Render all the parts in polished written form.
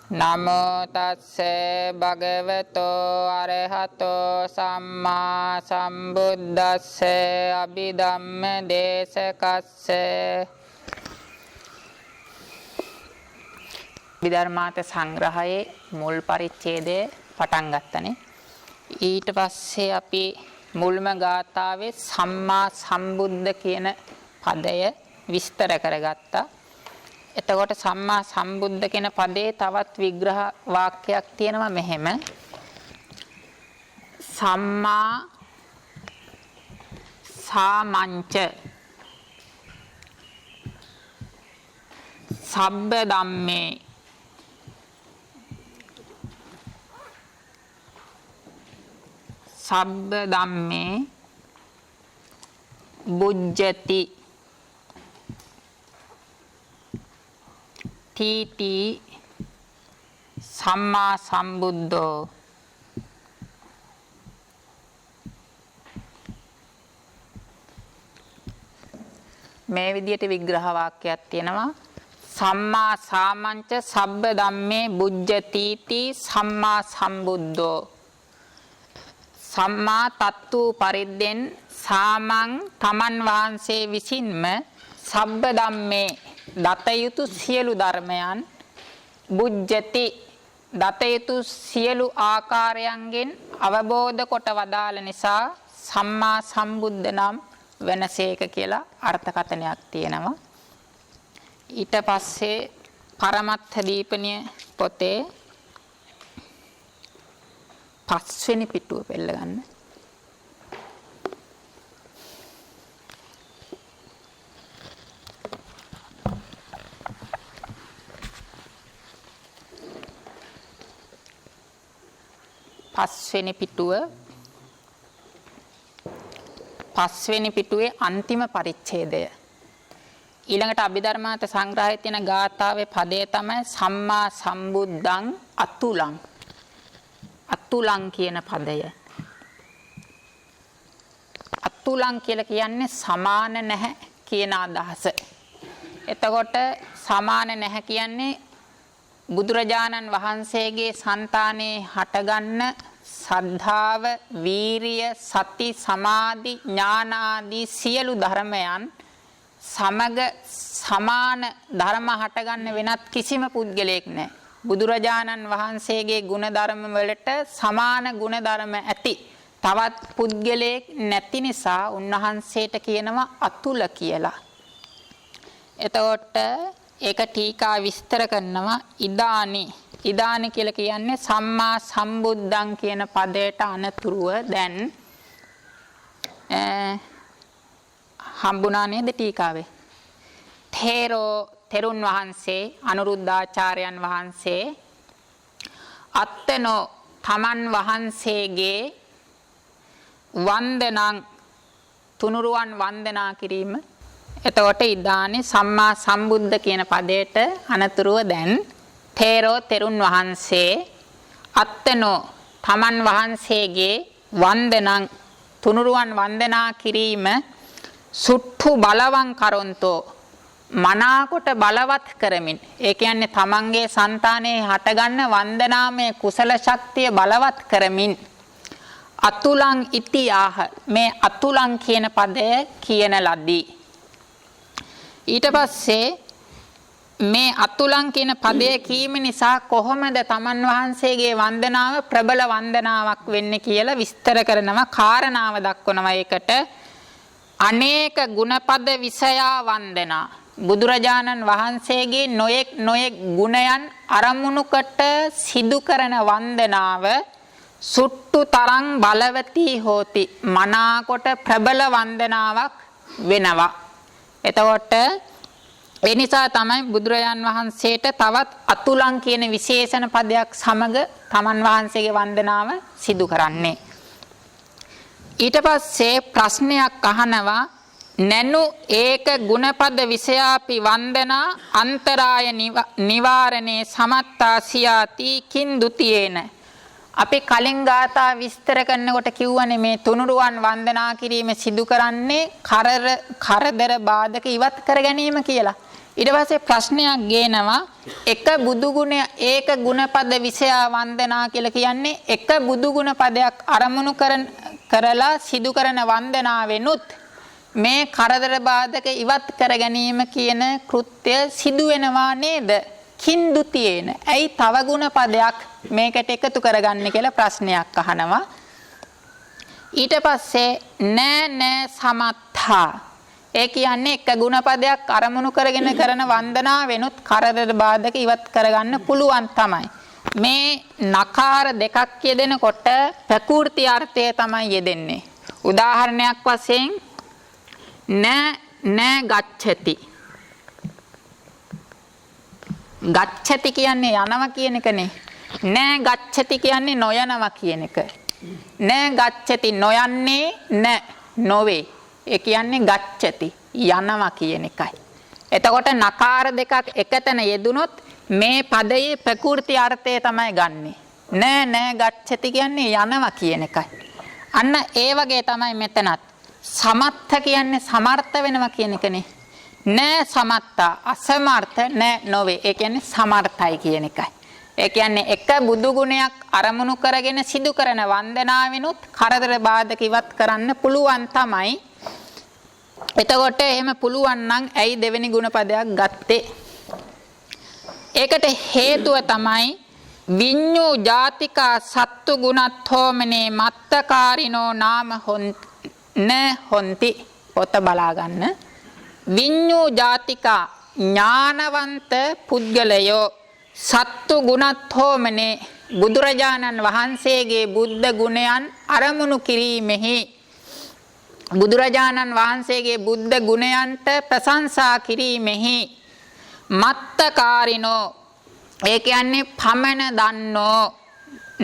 නමෝ තස්සේ භගවතෝ අරහතෝ සම්මා සම්බුද්දස්සේ අභිධම්ම දේශකස්සේ විධර්මාර්ථ සංග්‍රහයේ මුල් පරිච්ඡේදය පටන් ගත්තනේ. ඊට පස්සේ අපි මුල්ම ගාථාවේ සම්මා සම්බුද්ධ කියන පදය විස්තර කරගත්තා. එතකොට සම්මා සම්බුද්ධ කියන පදේ තවත් විග්‍රහ වාක්‍යයක් තියෙනවා මෙහෙම. සම්මා සාමංච සබ්බ ධම්මේ සබ්බ ධම්මේ බුජ්ජති තීති සම්මා සම්බුද්ධෝ මේ විදිහට විග්‍රහ වාක්‍යයක් තියෙනවා. සම්මා සාමංච සබ්බ ධම්මේ බුජ්ජති තී සම්මා සම්බුද්ධෝ. සම්මා තත්තු පරිද්දෙන් සාමං තමන් වහන්සේ විසින්ම සබ්බ ධම්මේ දතයුතු සියලු ධර්මයන් බුජ්ජති දතයුතු සියලු ආකාරයන්ගෙන් අවබෝධ කොට වදාළ නිසා සම්මා සම්බුද්ධ නම් වෙනසේක කියලා අර්ථකථනයක් තියෙනවා. ඊට පස්සේ පරමත්ථ දීපනිය පොතේ 5 වෙනි පිටුව පෙළ ගන්න. පස්වෙනි පිටුවේ අන්තිම පරිච්ඡේදය. ඊළඟට අභිධර්මාර්ථ සංග්‍රහයේ තියෙන ගාථාවේ පදය තමයි සම්මා සම්බුද්ධං අතුලං. අතුලං කියන පදය. අතුලං කියලා කියන්නේ සමාන නැහැ කියන අදහස. එතකොට සමාන නැහැ කියන්නේ බුදුරජාණන් වහන්සේගේ సంతානේ හටගන්න සද්ධාව, වීරිය, සති, සමාධි, ඥාන ආදී සියලු ධර්මයන් සමග සමාන ධර්ම හටගන්න වෙනත් කිසිම පුද්ගලයෙක් නැහැ. බුදුරජාණන් වහන්සේගේ ගුණ ධර්ම වලට සමාන ගුණ ධර්ම ඇති තවත් පුද්ගලයෙක් නැති නිසා උන්වහන්සේට කියනවා අතුල කියලා. එතකොට ඒක ටීකා විස්තර කරනවා ඉදානි කියලා කියන්නේ සම්මා සම්බුද්ධං කියන පදයට අනතුරුව දැන් හම්බුණා නේද ටීකාවේ. තෙරුන් වහන්සේ අනුරුද්ධාචාර්යයන් වහන්සේ අත්තනෝ තමන් වහන්සේගේ වන්දනං තුනුරුවන් වන්දනා කිරීම. එතකොට ඉදානේ සම්මා සම්බුද්ධ කියන පදයට අනතුරුව දැන් තෙරුන් වහන්සේ අත්තනෝ තමන් වහන්සේගේ වන්දනං තුනුරුවන් වන්දනා කිරීම සුට්ඨු බලවං කරොන්තෝ මනාකොට බලවත් කරමින්. ඒ කියන්නේ තමන්ගේ సంతානේ හටගන්න වන්දනාමය කුසල ශක්තිය බලවත් කරමින් අතුලං ඉතියාහ මේ අතුලං කියන පදය කියන ලදී. ඊට පස්සේ මේ අතුලං කියන පදය කීම නිසා කොහොමද තමන් වහන්සේගේ වන්දනාව ප්‍රබල වන්දනාවක් වෙන්නේ කියලා විස්තර කරනවා, කාරණාව දක්වනවා. ඒකට අනේක ගුණපද විෂයා වන්දනා බුදුරජාණන් වහන්සේගේ නොයෙක් ගුණයන් අරමුණුකට සිදු කරන වන්දනාව සුට්ටු තරං බලවතී හෝති මනාකොට ප්‍රබල වන්දනාවක් වෙනවා. එතකොට ඒ නිසා තමයි බුදුරජාන් වහන්සේට තවත් අතුලං කියන විශේෂණ පදයක් සමග තමන් වහන්සේගේ වන්දනාව සිදු කරන්නේ. ඊට පස්සේ ප්‍රශ්නයක් අහනවා නැනු ඒක ගුණපද විෂයාපි වන්දනා අන්තරාය නිවාරණේ සමත්තා සියාති කින් ဒ ුතියේන. අපි කලින් ගාථා විස්තර කරනකොට කිව්වනේ මේ තුනුරුවන් වන්දනා කිරීම සිදු කරන්නේ කරදර බාධක ඉවත් කර ගැනීම කියලා. ඊට පස්සේ ප්‍රශ්නයක් ගේනවා එක බුදු ගුණ ඒක ගුණපද විෂය වන්දනා කියලා කියන්නේ එක බුදු ගුණ පදයක් අරමුණු කරලා සිදු කරන වන්දනාවෙනුත් මේ කරදර බාධක ඉවත් කර ගැනීම කියන කෘත්‍ය සිදු වෙනවා නේද? කින්දුතියේන. ඇයි තව ගුණ පදයක් මේකට එකතු කරගන්නේ කියලා ප්‍රශ්නයක් අහනවා. ඊට පස්සේ නෑ සමත්තා. ඒ කියන්නේ එක ගුණ පදයක් අරමුණු කරගෙන කරන වන්දනාවෙනුත් කරදර බාධක ඉවත් කරගන්න පුළුවන් තමයි. මේ නකාර දෙකක් යෙදෙනකොට ප්‍රකෘති අර්ථය තමයි යෙදෙන්නේ. උදාහරණයක් වශයෙන් නෑ ගච්ඡති. ගච්ඡති කියන්නේ යනවා කියන එකනේ. නෑ ගච්ඡති කියන්නේ නොයනවා කියන එක. නෑ ගච්ඡති නොයන්නේ නෑ නොවේ. ඒ කියන්නේ ගච්ඡති යනවා කියන එකයි. එතකොට නකාර දෙකක් එකතැන යෙදුනොත් මේ පදයේ ප්‍රකෘති අර්ථය තමයි ගන්නෙ. නෑ ගච්ඡති කියන්නේ යනවා කියන එකයි. අන්න ඒ වගේ තමයි මෙතනත්. සමත්ත කියන්නේ සමර්ථ වෙනවා කියන එකනේ. නෑ සමත්ත අසමර්ථ නෑ නොවේ. ඒ කියන්නේ සමර්ථයි කියන එකයි. ඒ කියන්නේ එක බුදු ගුණයක් අරමුණු කරගෙන සිදු කරන වන්දනාවෙනුත් කරදර බාධක ඉවත් කරන්න පුළුවන් තමයි. එතකොට එහෙම පුළුවන් නම් ඇයි දෙවෙනි ගුණ පදයක් ගත්තේ? ඒකට හේතුව තමයි විඤ්ඤු ජාතිකා සත්තු ගුණත්ථෝමනේ මත්තකාරිනෝ නාම හොන්ති. පොත බලා ගන්න. විඤ්ඤු ජාතිකා ඥානවන්ත පුද්ගලයෝ සත්තු ගුණත්ථෝමනේ බුදුරජාණන් වහන්සේගේ බුද්ධ ගුණයන් අරමුණු කිරීමෙහි බුදුරජාණන් වහන්සේගේ බුද්ධ ගුණයන්ට ප්‍රශංසා කිරීමෙහි මත්තකාරිනෝ ඒ කියන්නේ පමන දන්නෝ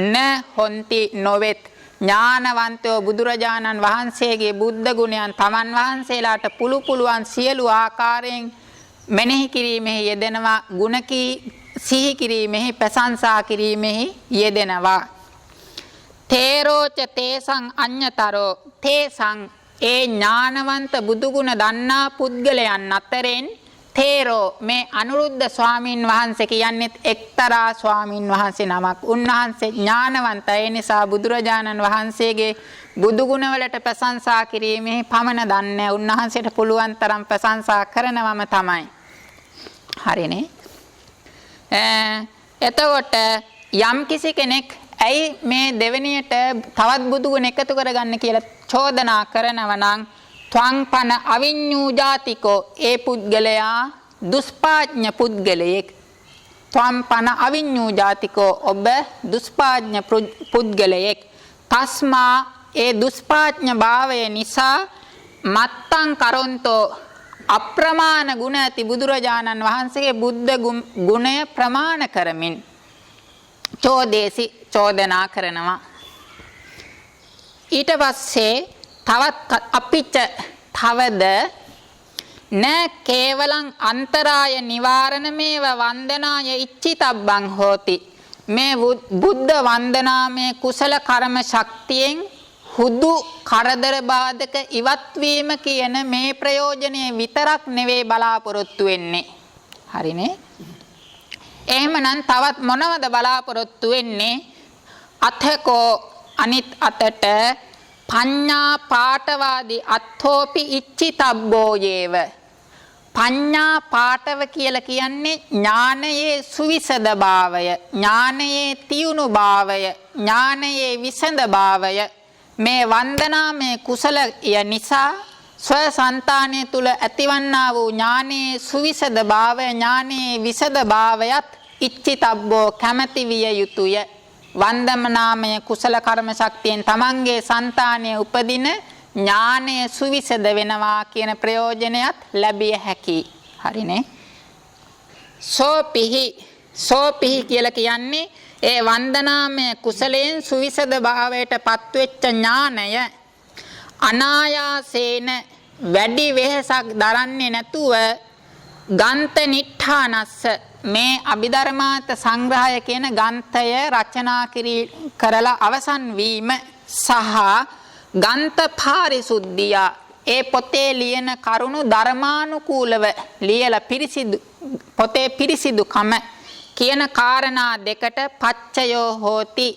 න හොන්ති නොවෙත් ඥානවන්තයෝ බුදුරජාණන් වහන්සේගේ බුද්ධ ගුණයන් තමන් වහන්සේලාට පුළුවන් සියලු ආකාරයෙන් මෙනෙහි කිරීමෙහි යෙදෙනවා. ගුණ සිහි කිරීමෙහි ප්‍රශංසා කිරීමෙහි යෙදෙනවා. තේරෝච තේසං අඤ්ඤතරෝ තේසං ඒ ඥානවන්ත බුදුගුණ දන්නා පුද්ගලයන් අතරින් තේරෝ මේ අනුරුද්ධ ස්වාමින් වහන්සේ කියන්නේත් එක්තරා ස්වාමින් වහන්සේ නමක්. උන්වහන්සේ ඥානවන්ත. ඒ නිසා බුදුරජාණන් වහන්සේගේ බුදුගුණ වලට ප්‍රශංසා කිරීමේ පමණ දන්නේ. උන්වහන්සේට පුළුවන් තරම් ප්‍රශංසා කරනවම තමයි. හරිනේ. එතකොට යම් කිසි කෙනෙක් ඇයි මේ දෙවෙනියට තවත් බුදුගුණ එකතු කරගන්න කියලා චෝදනා කරනවා නම් ත්වංපන අවිඤ්ඤූ ජාතිකෝ ඒ පුද්ගලයා දුෂ්පාඥ පුද්ගලයෙක්. ත්වංපන අවිඤ්ඤූ ජාතිකෝ ඔබ දුෂ්පාඥ පුද්ගලයෙක්. තස්මා ඒ දුෂ්පාඥ භාවය නිසා මත්තං කරොන්තෝ අප්‍රමාණ ගුණ ඇති බුදුරජාණන් වහන්සේගේ බුද්ධ ගුණය ප්‍රමාණ කරමින් චෝදේසි චෝදනා කරනවා. ඊට පස්සේ තවත් අපිට තවද න කේවලං අන්තරාය නිවාරණමේව වන්දනාය ඉච්ඡිතබ්බං හෝති. මේ බුද්ධ වන්දනාමේ කුසල කර්ම ශක්තියෙන් හුදු කරදර බාධක ඉවත් වීම කියන මේ ප්‍රයෝජනය විතරක් නෙවෙයි බලාපොරොත්තු වෙන්නේ. හරිනේ? එහෙමනම් තවත් මොනවද බලාපොරොත්තු වෙන්නේ? අතකෝ අනිත් අතට පඤ්ඤා පාඨවාදී අත්ථෝපි ඉච්ඡිතබ්බෝ යේව. පඤ්ඤා පාඨව කියලා කියන්නේ ඥානයේ සුවිසද භාවය, ඥානයේ තියුණු භාවය, ඥානයේ විසඳ භාවය. මේ වන්දනාමය කුසලය නිසා ස්වසංතානය තුල ඇතිවන්නා වූ ඥානයේ සුවිසද භාවය, ඥානයේ විසද භාවයත් ඉච්ඡිතබ්බෝ කැමැති විය යුතුය. වන්දනාමය කුසල කර්ම ශක්තියෙන් තමන්ගේ సంతානයේ උපදින ඥානය සුවිසද වෙනවා කියන ප්‍රයෝජනයත් ලැබිය හැකියි. හරිනේ? සෝපිහි කියලා කියන්නේ ඒ වන්දනාමය කුසලයෙන් සුවිසද භාවයට පත්වෙච්ච ඥානය අනායාසේන වැඩි වෙහසක් දරන්නේ නැතුව ගන්ත නිට්ඨානස්ස මේ අභිධර්මාර්ථ සංග්‍රහය කියන ගන්තය රචනා කරලා අවසන් වීම සහ ගන්ත පාරිසුද්ධිය ඒ පොතේ ලියන කරුණු ධර්මානුකූලව ලියලා පොතේ පිරිසිදුකම කියන කාරණා දෙකට පච්චයෝ හෝති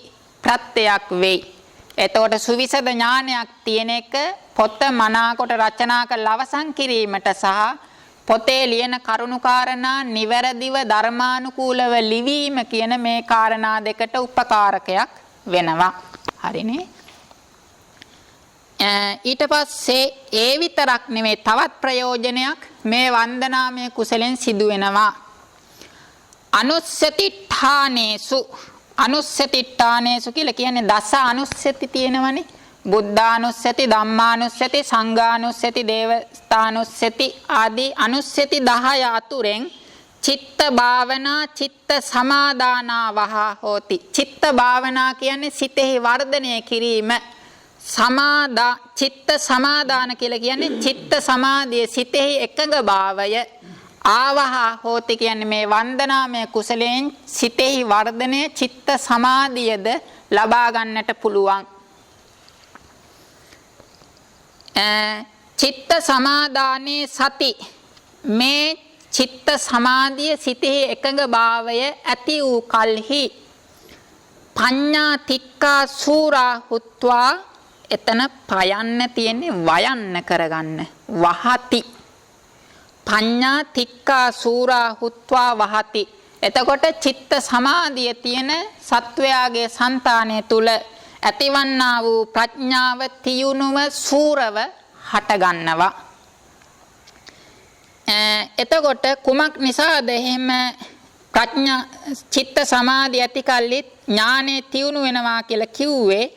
ප්‍රත්‍යක් වෙයි. එතකොට සුවිසද ඥානයක් තියෙන එක පොත මනාකොට රචනා කළ අවසන් කිරීමට සහ පොතේ ලියන කරුණු කාරණා නිවැරදිව ධර්මානුකූලව ලිවීම කියන මේ කාරණා දෙකට උපකාරකයක් වෙනවා. හරිනේ. ඊට පස්සේ ඒ විතරක් නෙමෙයි තවත් ප්‍රයෝජනයක් මේ වන්දනාමය කුසලෙන් සිදු වෙනවා. අනුස්සතිට්ඨානේසු කියලා කියන්නේ දස අනුස්සති තියෙනවනේ. බුද්ධානුස්සති, ධම්මානුස්සති, සංඝානුස්සති, දේවතානුස්සති ආදී අනුස්සති 10 අතුරෙන් චිත්ත භාවනා, චිත්ත සමාදානා වහ හෝති. චිත්ත භාවනා කියන්නේ සිතෙහි වර්ධනය කිරීම. චිත්ත සමාදාන කියලා කියන්නේ චිත්ත සමාධිය, සිතෙහි එකඟ භාවය. ආවහ හෝති කියන්නේ මේ වන්දනාමය කුසලයෙන් සිතෙහි වර්ධනය, චිත්ත සමාධියද ලබා ගන්නට පුළුවන්. චිත්ත සමාදානේ සති, මේ චිත්ත සමාධිය සිතෙහි එකඟ භාවය ඇති වූ කල්හි පඤ්ඤා තික්ඛා සූරා හුත්වා, එතන පයන්න තියෙන්නේ වයන්න කරගන්න, වහති. පඤ්ඤා තික්ඛා සූරා හුත්වා වහති. එතකොට චිත්ත සමාධිය තියෙන සත්වයාගේ సంతානය තුල ඇතිවන්නා වූ ප්‍රඥාව තියුණුව සූරව හට ගන්නවා. එතකොට කුමක් නිසාද එහෙම ප්‍රඥා චිත්ත සමාධිය ඇති කල්ලි ඥානෙ තියුණු වෙනවා කියලා කිව්වේ?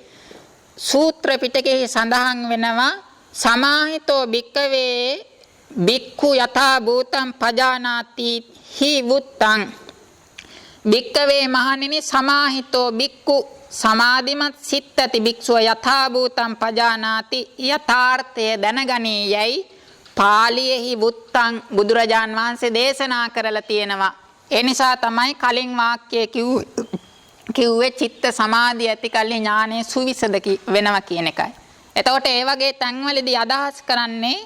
සූත්‍ර පිටකයේ සඳහන් වෙනවා සමාහිතෝ භික්කවේ භික්ඛු යථා භූතං පජානාති හි වුත්තං. භික්කවේ මහණෙනි සමාහිතෝ භික්ඛු, සමාධිමත් සිත් ඇති භික්ෂුව යථා භූතං පජානාති, යථාර්ථය දැනගනී යයි පාලියෙහි වුත්තං බුදුරජාන් වහන්සේ දේශනා කරලා තියෙනවා. ඒ නිසා තමයි කලින් වාක්‍යයේ කිව්වේ චිත්ත සමාධිය ඇති කල්හි ඥානය සුවිසද වෙනවා කියන එකයි. එතකොට ඒ වගේ තැන්වලදී අදහස් කරන්නේ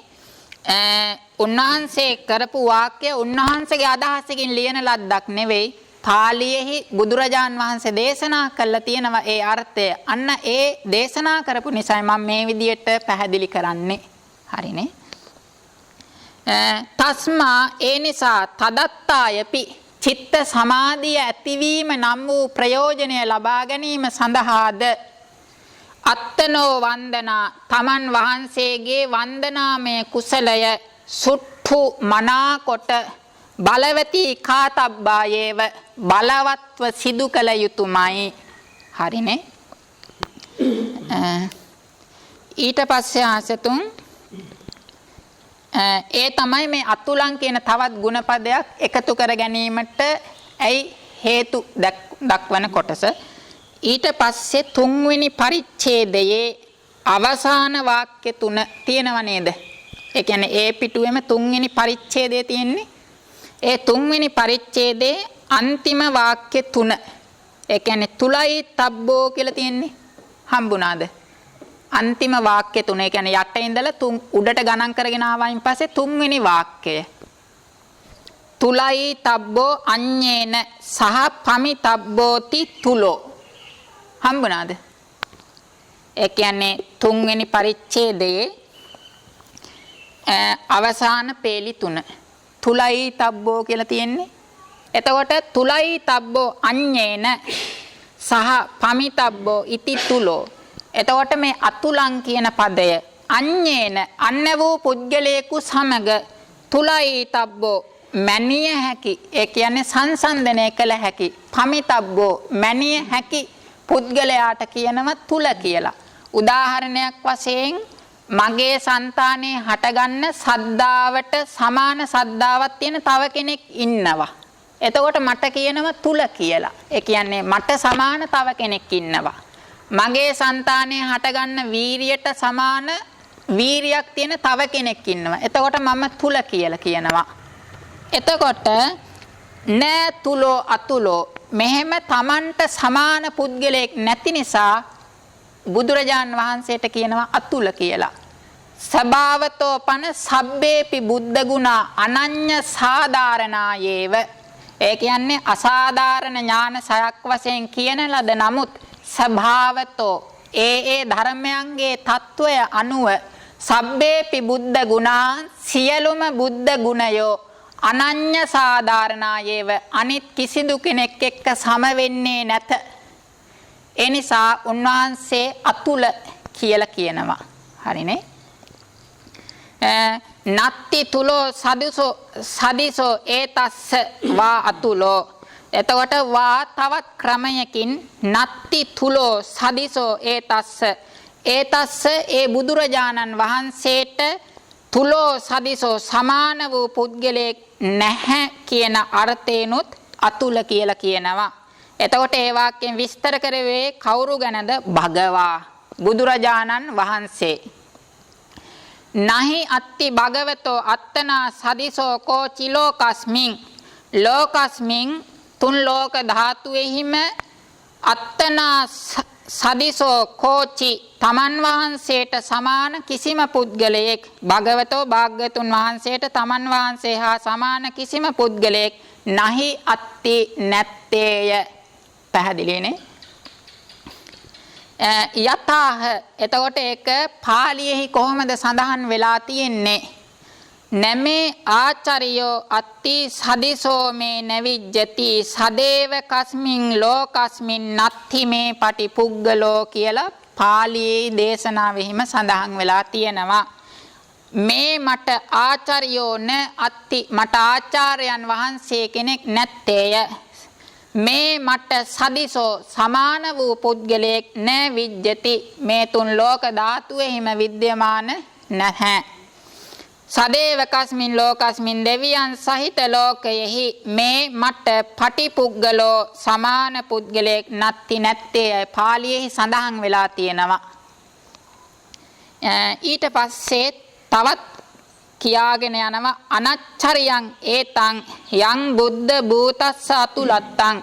උන්වහන්සේ කරපු වාක්‍ය උන්වහන්සේගේ අදහසකින් ලියන ලද්දක් නෙවෙයි. පාලියෙහි බුදුරජාන් වහන්සේ දේශනා කළා තියෙනවා ඒ අර්ථය. අන්න ඒ දේශනා කරපු නිසා මම මේ විදියට පැහැදිලි කරන්නේ. හරිනේ. තස්මා ඒ නිසා තදත්තායපි, චිත්ත සමාධිය ඇතිවීම නම් වූ ප්‍රයෝජනය ලබා ගැනීම සඳහාද අත්තනෝ වන්දනා, තමන් වහන්සේගේ වන්දනාමය කුසලය සුට්ඨු මනාකොට බලවතී කාතබ්බායේව, බලවත්ව සිදු කළ යුතුමයි. හරිනේ. ඊට පස්සේ ආසතුන් ඒ තමයි මේ අතුලං කියන තවත් ගුණපදයක් එකතු කර ගැනීමට ඇයි හේතු දක්වන කොටස. ඊට පස්සේ තුන්වෙනි පරිච්ඡේදයේ අවසාන වාක්‍ය 3 තියෙනව නේද? ඒ කියන්නේ ඒ පිටුවේම තුන්වෙනි පරිච්ඡේදය තියෙන්නේ. ඒ තුන්වෙනි පරිච්ඡේදයේ අන්තිම වාක්‍ය 3. ඒ කියන්නේ තුලයි තබ්බෝ කියලා තියෙන්නේ. හම්බුණාද? අන්තිම වාක්‍ය 3. ඒ කියන්නේ යට ඉඳලා උඩට ගණන් කරගෙන ආවයින් පස්සේ තුන්වෙනි වාක්‍යය. තුලයි තබ්බෝ අඤ්ඤේන සහ පමිතබ්බෝති තුලෝ. හම්බුණාද? ඒ කියන්නේ තුන්වෙනි පරිච්ඡේදයේ අවසාන පේලි 3. තුලයි තබ්බෝ කියලා තියෙන්නේ. එතකොට තුලයි තබ්බෝ අඤ්ඤේන සහ පමිතබ්බෝ ඉති තුලෝ. එතකොට මේ අතුලං කියන පදය අඤ්ඤේන අන්න වූ පුද්ගලයෙකු සමග තුලයි තබ්බෝ මැනිය හැකි, ඒ කියන්නේ සංසන්දනය කළ හැකි, පමිතබ්බෝ මැනිය හැකි පුද්ගලයාට කියනව තුල කියලා. උදාහරණයක් වශයෙන් මගේ సంతානේ හටගන්න සද්දාවට සමාන සද්දාවක් තියෙන තව කෙනෙක් ඉන්නවා. එතකොට මට කියනව තුල කියලා. ඒ කියන්නේ මට සමාන තව කෙනෙක් ඉන්නවා. මගේ సంతානේ හටගන්න වීරියට සමාන වීරියක් තියෙන තව කෙනෙක් ඉන්නවා. එතකොට මම තුල කියලා කියනවා. එතකොට නෑ තුලෝ අතුලෝ මෙහෙම තමන්ට සමාන පුද්ගලයෙක් නැති නිසා බුදුරජාන් වහන්සේට කියනවා අතුල කියලා. ස්වභාවතෝ පන සබ්බේපි බුද්ධ ගුණා අනඤ්‍ය සාධාරණායේව. ඒ කියන්නේ අසාධාරණ ඥාන සයක් වශයෙන් කියන ලද නමුත් ස්වභාවතෝ ඒ ධර්මයන්ගේ తত্ত্বය අනුව සබ්බේපි බුද්ධ ගුණා සියලුම බුද්ධ ගුණයෝ අනඤ්‍ය සාධාරණායේව අනිත් කිසිදු කෙනෙක් එක්ක සම වෙන්නේ නැත. ඒ නිසා උන්වහන්සේ අතුල කියලා කියනවා. හරිනේ? නත්ති තුලෝ සදිසෝ ඒතස්ස වා අතුලෝ. එතකොට වා තවත් ක්‍රමයකින් නත්ති තුලෝ සදිසෝ ඒතස්ස ඒ බුදුරජාණන් වහන්සේට තුලෝ සදිසෝ සමාන වූ පුද්ගලයෙක් නැහැ කියන අර්ථේනොත් අතුල කියලා කියනවා. එතකොට ඒ වාක්‍යයෙන් විස්තර කරවේ කවුරු ගැනද? භගවා බුදුරජාණන් වහන්සේ. නහි අත්ති භගවතෝ අත්තනා සදිසෝ කෝචි ලෝකස්මින් තුන් ලෝක ධාතුෙහිම අත්තනා සදිසෝ කෝචි තමන් වහන්සේට සමාන කිසිම පුද්ගලයෙක් භගවතෝ භාග්‍යතුන් වහන්සේට තමන් වහන්සේ හා සමාන කිසිම පුද්ගලයෙක් නහි අත්ති නැත්තේය. පැහැදිලිනේ? යතාහ එතකොට ඒක පාලියෙහි කොහොමද සඳහන් වෙලා තියෙන්නේ? නමේ ආචාර්යෝ අත්ති සදිසෝ මේ නවිජ්ජති සදේව කස්මින් ලෝකස්මින් නත්ති මේ පටිපුග්ගලෝ කියලා පාලියේ දේශනාවෙහිම සඳහන් වෙලා තියෙනවා. මේ මට ආචාර්යෝ න අත්ති මට ආචාර්යයන් වහන්සේ කෙනෙක් නැත්තේය. මේ මට සදිසෝ සමාන වූ පුද්ගලයෙක් න විජ්ජති මේ තුන් ලෝක ධාතුෙහිම විද්‍යමාන නැහැ. සදේව කස්මින් ලෝකස්මින් දෙවියන් සහිත ලෝකයෙහි මේ මට පටිපුග්ගලෝ සමාන පුද්ගලයෙක් නැති නැත්තේ පාලියෙහි සඳහන් වෙලා තියෙනවා. ඊට පස්සේ තවත් කියාගෙන යනවා අනච්චරියං ඒතං යං බුද්ධ භූතස්ස අතුලත්තං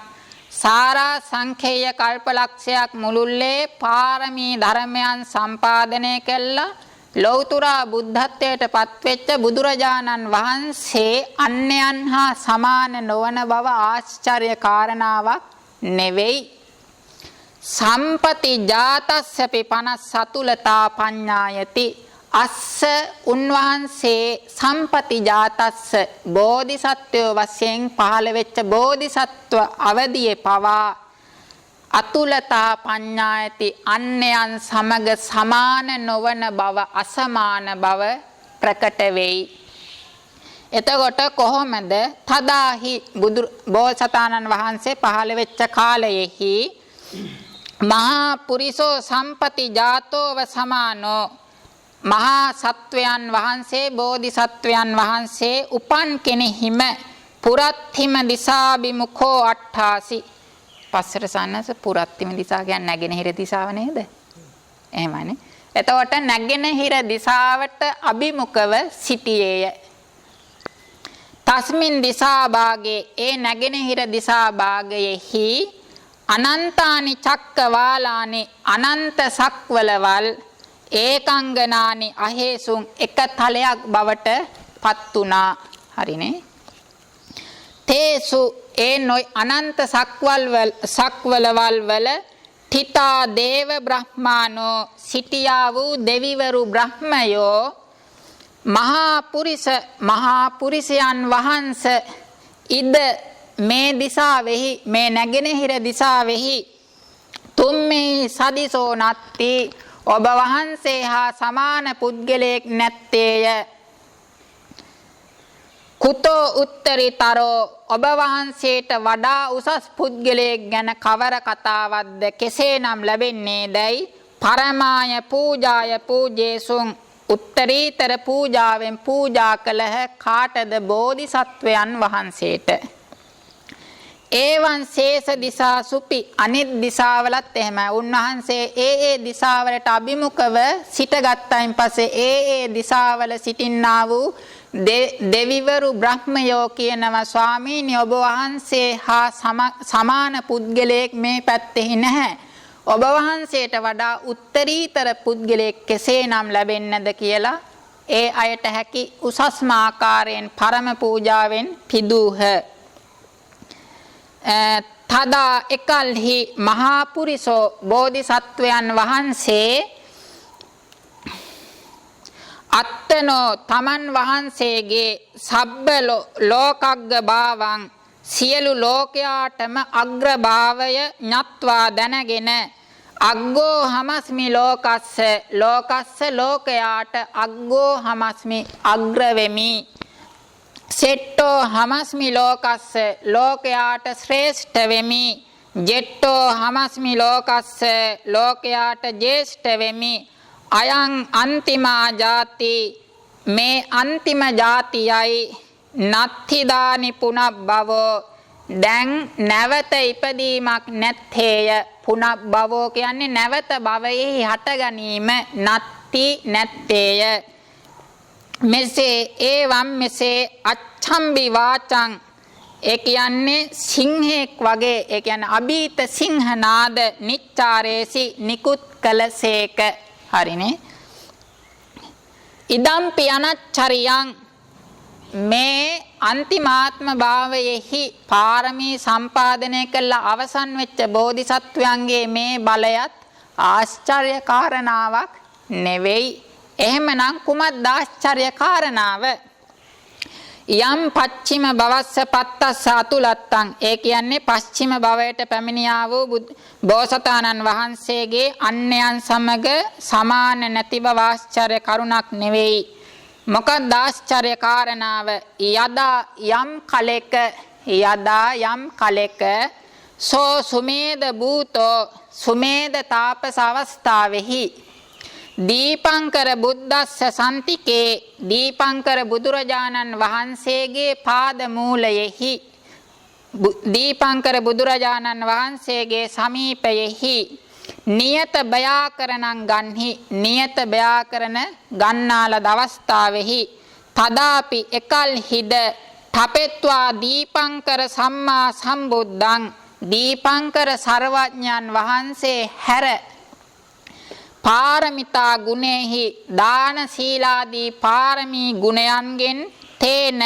සාරා සංඛේය කල්පලක්ෂයක් මුළුල්ලේ පාරමී ධර්මයන් සම්පාදනය කළා ලෞතුරා බුද්ධත්වයට පත්වෙච්ච බුදුරජාණන් වහන්සේ අන්‍යයන් හා සමාන නොවන බව ආශ්චර්ය කාරණාවක් නෙවෙයි. සම්පති ජාතස්සපි පනස්සතුලතා පඤ්ඤායති අස්ස උන්වහන්සේ සම්පති ජාතස්ස බෝධිසත්වය වශයෙන් පහළ වෙච්ච බෝධිසත්ව අවදියේ පවා අතුලතා පඤ්ඤායති අන්‍යයන් සමග සමාන නොවන බව අසමාන බව ප්‍රකට වෙයි. එතකොට කොහොමද තදාහි බෝසතාණන් වහන්සේ පහළ වෙච්ච කාලයෙහි මහා පුරිසෝ සම්පති ජාතෝව සමානෝ මහා සත්වයන් වහන්සේ බෝධිසත්වයන් වහන්සේ උපන් කෙනෙහිම පුරත්හිම දිසාබිමුඛෝ අට්ඨාසි. පස්සට සන්නස පුරත්හිම දිසා කියන්නේ නැගෙනහිර දිසාව නේද? එහෙමනේ. එතකොට නැගෙනහිර දිසාවට අභිමුඛව සිටියේය. තස්මින් දිසා භාගේ ඒ නැගෙනහිර දිසා භාගයෙහි අනන්තානි චක්කවාලානි අනන්ත සක්වලවල් ඒකංගනානි අහේසුන් එක තලයක් බවට පත් වුණා. හරිනේ? තේසු ඒ නොයි අනන්ත සක්වලවල් වල තිතා දේව බ්‍රහ්මානෝ සිටියා වූ දෙවිවරු බ්‍රහ්මයෝ මහා පුරිසයන් වහන්ස ඉද මේ දිසාවෙහි මේ නැගෙනහිර දිසාවෙහි තුම්මේ සදිසෝ නත්ති ඔබ වහන්සේ හා සමාන පුද්ගලයෙක් නැත්තේය. කුතෝ උත්තරීතරෝ ඔබ වහන්සේට වඩා උසස් පුද්ගලයෙක් ගැන කවර කතාවක්ද කෙසේනම් ලැබෙන්නේ දැයි පරමාය පූජාය පූජේසුන් උත්තරීතර පූජාවෙන් පූජා කළහ කාටද? බෝධිසත්වයන් වහන්සේට. ඒවන් ශේෂ දිසා සුපි අනිත් දිසාවලත් එහෙමයි. උන්වහන්සේ ඒ දිසාවලට අභිමුඛව සිටගත්යින් පස්සේ ඒ දිසාවල සිටින්නා වූ දෙවිවරු බ්‍රහ්මයෝ කියනවා ස්වාමීනි ඔබ වහන්සේ හා සමාන පුද්ගලයෙක් මේ පැත්තේ නැහැ. ඔබ වහන්සේට වඩා උත්තරීතර පුද්ගලයෙක් කෙසේනම් ලැබෙන්නද කියලා ඒ අයට හැකි උසස්ම ආකාරයෙන් පරම පූජාවෙන් පිදූහ. තදා එකල්හි මහා පුරිසෝ බෝධිසත්වයන් වහන්සේ අත්තනෝ තමන් වහන්සේගේ සබ්බ ලෝකග්ග භාවං සියලු ලෝකයාටම අග්‍රභාවය ඤත්වා දැනගෙන අග්ගෝ හමස්මි ලෝකස්ස ලෝකස්ස ලෝකයාට අග්ගෝ හමස්මි අග්‍ර වෙමි සෙට්ටෝ හමස්මි ලෝකස්ස ලෝකයාට ශ්‍රේෂ්ඨ වෙමි ජෙට්ටෝ හමස්මි ලෝකස්ස ලෝකයාට ජේෂ්ඨ වෙමි අයං අන්තිමා ජාති මේ අන්තිම ජාතියයි නත්ථිදානි පුනබ්බවෝ දැන් නැවත ඉපදීමක් නැත්තේය. පුනබ්බවෝ කියන්නේ නැවත භවයෙහි හට ගැනීම නත්ති නැත්තේය. මෙසේ ඒවම් මෙසේ අච්ඡම්බි වාචං ඒ කියන්නේ සිංහෙක් වගේ ඒ කියන්නේ අභීත සිංහනාද නිච්චාරේසි නිකුත් කළසේක. හරිනේ. ඉදම්පි අනච්චරියං මේ අන්තිමාත්ම භාවයෙහි පාරමී සම්පාදනය කළ අවසන් වෙච්ච බෝධිසත්වයන්ගේ මේ බලයත් ආශ්චර්ය කාරණාවක් නෙවෙයි. එහෙමනම් කුමක්ද ආශ්චර්ය කාරණාව? යම් පච්චිම භවස්ස පත්තස්ස අතුලත්තං ඒ කියන්නේ පස්චිම භවයට පැමිණියා වූ බෝසතාණන් වහන්සේගේ අන්‍යයන් සමග සමාන නැති බව ආශ්චර්ය කරුණක් නෙවෙයි. මොකක්ද ආශ්චර්ය කාරණාව? යදා යම් කලෙක සෝ සුමේද භූතෝ සුමේද තාපස අවස්ථාවෙහි දීපංකර බුද්දස්ස සන්තිකේ දීපංකර බුදුරජාණන් වහන්සේගේ පාද මූලයෙහි දීපංකර බුදුරජාණන් වහන්සේගේ සමීපයෙහි නියත බයාකරණං ගන්හි නියත බයාකරණ ගන්නාල දවස්ථාවෙහි තදාපි එකල්හිද තපෙත්වා දීපංකර සම්මා සම්බුද්ධං දීපංකර සර්වඥන් වහන්සේ හැර පාරමිතා ගුණෙහි දාන සීලාදී පාරමී ගුණයන්ගෙන් තේන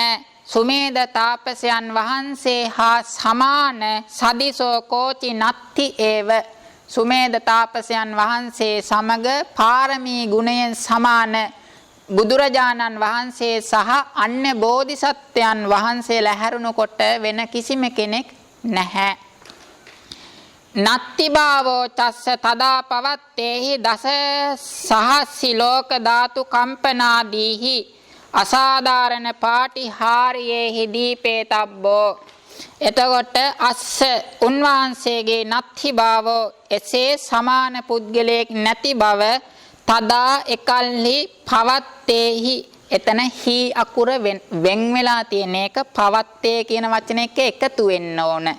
සුමේද තාපසයන් වහන්සේ හා සමාන සදිසෝ කෝචි නත්ති ඒව සුමේද තාපසයන් වහන්සේ සමග පාරමී ගුණයෙන් සමාන බුදුරජාණන් වහන්සේ සහ අන්‍ය බෝධිසත්වයන් වහන්සේලා හැරුණකොට වෙන කිසිම කෙනෙක් නැහැ. නත්ති භාවෝ චස්ස තදා පවත්තේහි දස සහස්සි ලෝක ධාතු කම්පනාදීහි අසාධාරණ පාටිහාරියේහි දීපේතබ්බෝ එතකොට අස්ස උන්වහන්සේගේ නත්ති භාවෝ එසේ සමාන පුද්ගලයෙක් නැති බව තදා එකල්හි පවත්තේහි එතන හි අකුර වෙන් වෙලා තියෙන එක පවත්තේ කියන වචන එක එකතු වෙන්න ඕන.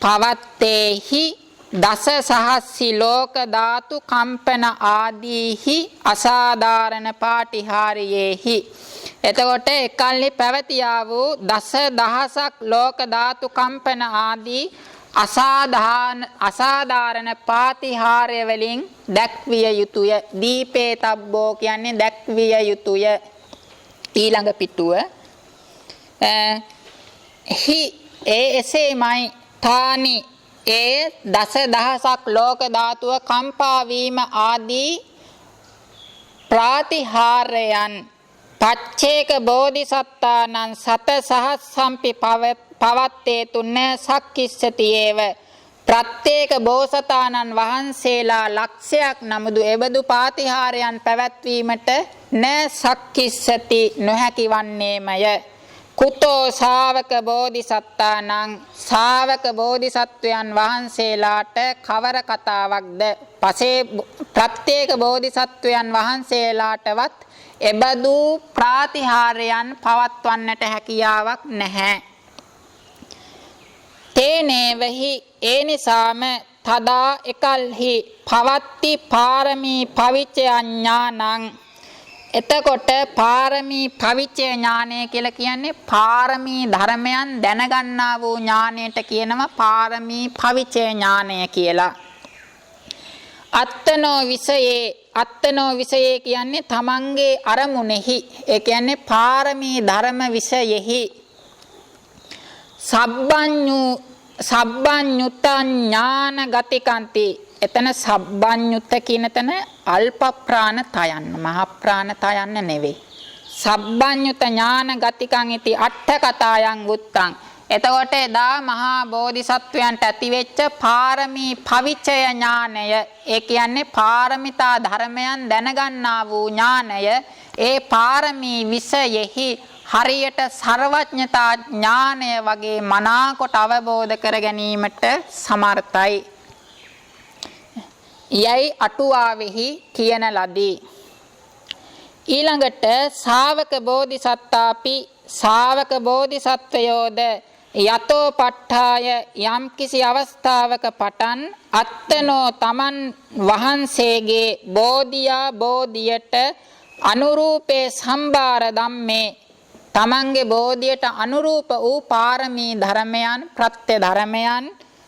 පවත්තේහි දස සහස්සි ලෝක ධාතු කම්පන ආදීහි අසාධාරණ පාටිහාරියේහි එතකොට එකල්හි පැවතියා වූ දස දහසක් ලෝක ධාතු කම්පන ආදී අසාධාරණ පාටිහාරය වලින් දැක්විය යුතුය. දීපේතබ්බෝ කියන්නේ දැක්විය යුතුය. ඊළඟ පිටුව හි එසේමයි තානි ඒ දස දහසක් ලෝක ධාතුව කම්පා වීම ආදී ප්‍රාතිහාරයන් පච්චේක බෝධිසත්තානං සත සහස්සම්පි පවත්තේ තුන්න සක්කිස්සති ඒව ප්‍රත්‍යේක බෝසතාණන් වහන්සේලා ලක්ෂයක් නමුදු එබඳු පාතිහාරයන් පැවැත්වීමට න සක්කිස්සති නොහැකි වන්නේමය. කුතෝ ශාවක බෝධිසත්තානං ශාවක බෝධිසත්වයන් වහන්සේලාට කවර කතාවක්ද? පසේ ප්‍රත්‍යේක බෝධිසත්වයන් වහන්සේලාටවත් එබඳු ප්‍රාතිහාරයන් පවත්වන්නට හැකියාවක් නැහැ. තේනේවහි ඒ නිසාම තදා එකල්හි පවත්ති පාරමී පවිච්චය ඥානං එතකොට පාරමී පවිච්චය ඥානය කියලා කියන්නේ පාරමී ධර්මයන් දැනගන්නා වූ ඥානයට කියනවා පාරමී පවිච්චය ඥානය කියලා. අත්තනෝ විෂයේ කියන්නේ තමන්ගේ අරමුණෙහි, ඒ කියන්නේ පාරමී ධර්ම විෂයෙහි සබ්බඤ්ඤුතං ඥාන ගතිකන්ති. එතන සබ්බඤ්ඤුත කියන තැන අල්ප ප්‍රාණ තයන්න, මහ ප්‍රාණ තයන්න නෙවෙයි. සබ්බඤ්ඤුත ඥාන ගතිකං ඉති අට්ඨ කතායන් උත්තං. එතකොට එදා මහා බෝධිසත්වයන්ට ඇතිවෙච්ච පාරමී පවිචය ඥානය, ඒ කියන්නේ පාරමිතා ධර්මයන් දැනගන්නා වූ ඥානය, ඒ පාරමී විෂයෙහි හරියට සර්වඥතා ඥානය වගේ මනාකොට අවබෝධ කර ගැනීමට සමර්ථයි යයි අටුවාවෙහි කියන ලදී. ඊළඟට ශාවක බෝධිසත්තාපි ශාවක බෝධිසත්වයෝද යතෝ පට්ඨාය යම් කිසි අවස්ථාවක පටන් අත්තනෝ තමන් වහන්සේගේ බෝධියා බෝධියට අනුරූපේ සම්බාර ධම්මේ, තමන්ගේ බෝධියට අනුරූප වූ පාරමී ධර්මයන් ප්‍රත්‍ය ධර්මයන්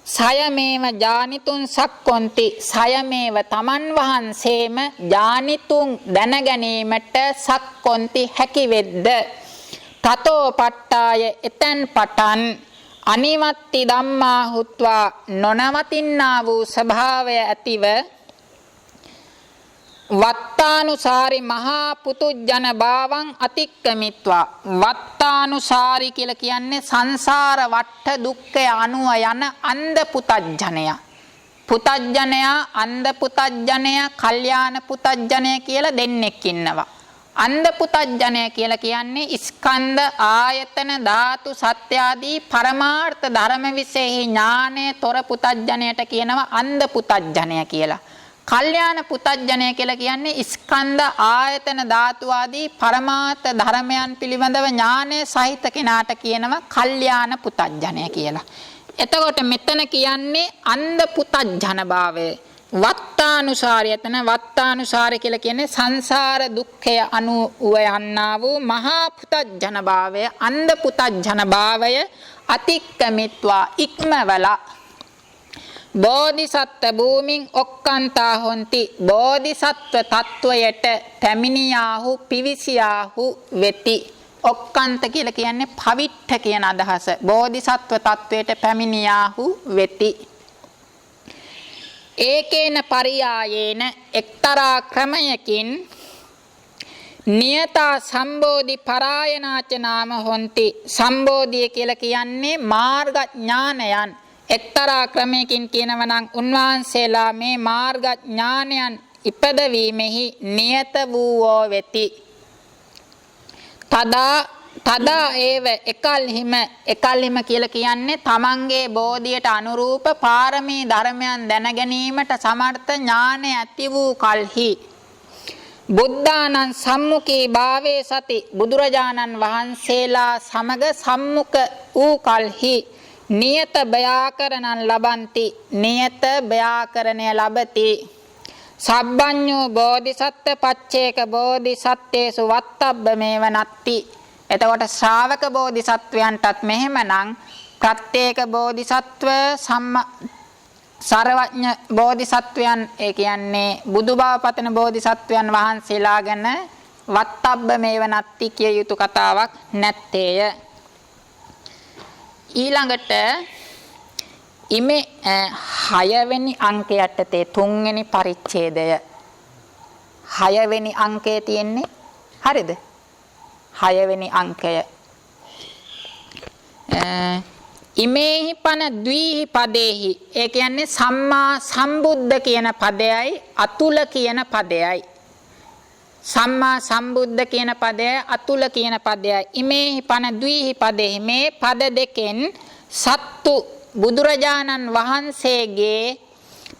සයමේව ජානිතුන් සක්කොන්ති, සයමේව තමන් වහන්සේම ජානිතුන් දැනගැනීමට සක්කොන්ති හැකි වෙද්ද තතෝ පට්ඨාය එතෙන් පටන් අනිවත්ති ධම්මා හුත්වා නොනවතින්නා වූ ස්වභාවය ඇතිව වත්තානුසාරි මහා පුතුජන භාවං අතික්කමිත්වා. වත්තානුසාරි කියලා කියන්නේ සංසාර වට්ට දුක්ඛය අනුව යන අන්ධ පුතජනයා. පුතජනයා, අන්ධ පුතජනයා, කල්යාණ පුතජනයා කියලා දෙන්නෙක් ඉන්නවා. අන්ධ පුතජනය කියලා කියන්නේ ස්කන්ධ ආයතන ධාතු සත්‍ය ආදී පරමාර්ථ ධර්ම විශේෂ ඥානය තොර පුතජනයට කියනවා අන්ධ පුතජනය කියලා. කල්යාණ පුතජනය කියලා කියන්නේ ස්කන්ධ ආයතන ධාතු ආදී පරමාර්ථ ධර්මයන් පිළිබඳව ඥානය සහිත කෙනාට කියනවා කල්යාණ පුතජනය කියලා. එතකොට මෙතන කියන්නේ අන්ධ පුතජන භාවය. වත්තානුසාරය, එතන වත්තානුසාරය කියලා කියන්නේ සංසාර දුක්ඛය අනුව යන්නා වූ මහා පුතජන භාවය, අන්ධ පුතජන භාවය අතික්කමිත්වා ඉක්මවලා බෝධිසත්ව භූමින් ඔක්කන්තා හොಂತಿ. බෝධිසත්ව තත්වයට පැමිණියාහු පිවිසියාහු වෙති. ඔක්කන්ත කියලා කියන්නේ පවිට්ඨ කියන අදහස. බෝධිසත්ව තත්වයට පැමිණියාහු වෙති. ඒකේන පරියායේන එක්තරා ක්‍රමයකින් නියතා සම්බෝධි පරායනාච නාම හොಂತಿ. සම්බෝධිය කියලා කියන්නේ මාර්ග ඥානයන්. එක්තරා ක්‍රමයකින් කියනවා නම් උන්වහන්සේලා මේ මාර්ග ඥානයන් ඉපදවීමෙහි නියත වූවෝ වෙති. තදා ඒව එකල්හිම කියලා කියන්නේ තමන්ගේ බෝධියට අනුරූප පාරමී ධර්මයන් දැන ගැනීමට සමර්ථ ඥානය ඇති වූ කල්හි බුද්ධානං සම්මුඛී භාවේ සති. බුදුරජාණන් වහන්සේලා සමග සම්මුඛ වූ කල්හි නියත ව්‍යාකරණං ලබಂತಿ. නියත ව්‍යාකරණය ලබති. සබ්බඤ්ඤෝ බෝධිසත්ත්ව පච්චේක බෝධිසත්තේසු වත්තබ්බමේව නත්ති. එතකොට ශ්‍රාවක බෝධිසත්වයන්ටත් මෙහෙමනම් ප්‍රත්‍යේක බෝධිසත්ව සර්වඥ බෝධිසත්වයන්, ඒ කියන්නේ බුදුබව පතන බෝධිසත්වයන් වහන්සේලා ගැන වත්තබ්බමේව නත්ති කිය යුතු කතාවක් නැත්තේය. ඊළඟට ඉමේ 6 වෙනි අංකයට තේ 3 වෙනි පරිච්ඡේදය 6 වෙනි අංකයේ තියෙන්නේ. හරිද? 6 වෙනි අංකය ඉමේහි පන ද්විහි පදේහි, ඒ කියන්නේ සම්මා සම්බුද්ධ කියන පදයයි අතුල කියන පදයයි. සම්මා සම්බුද්ධ කියන පදය අතුල කියන පදයයි. ඉමේහි පන ද්විහි පදේහි, මේ පද දෙකෙන් සත්තු බුදුරජාණන් වහන්සේගේ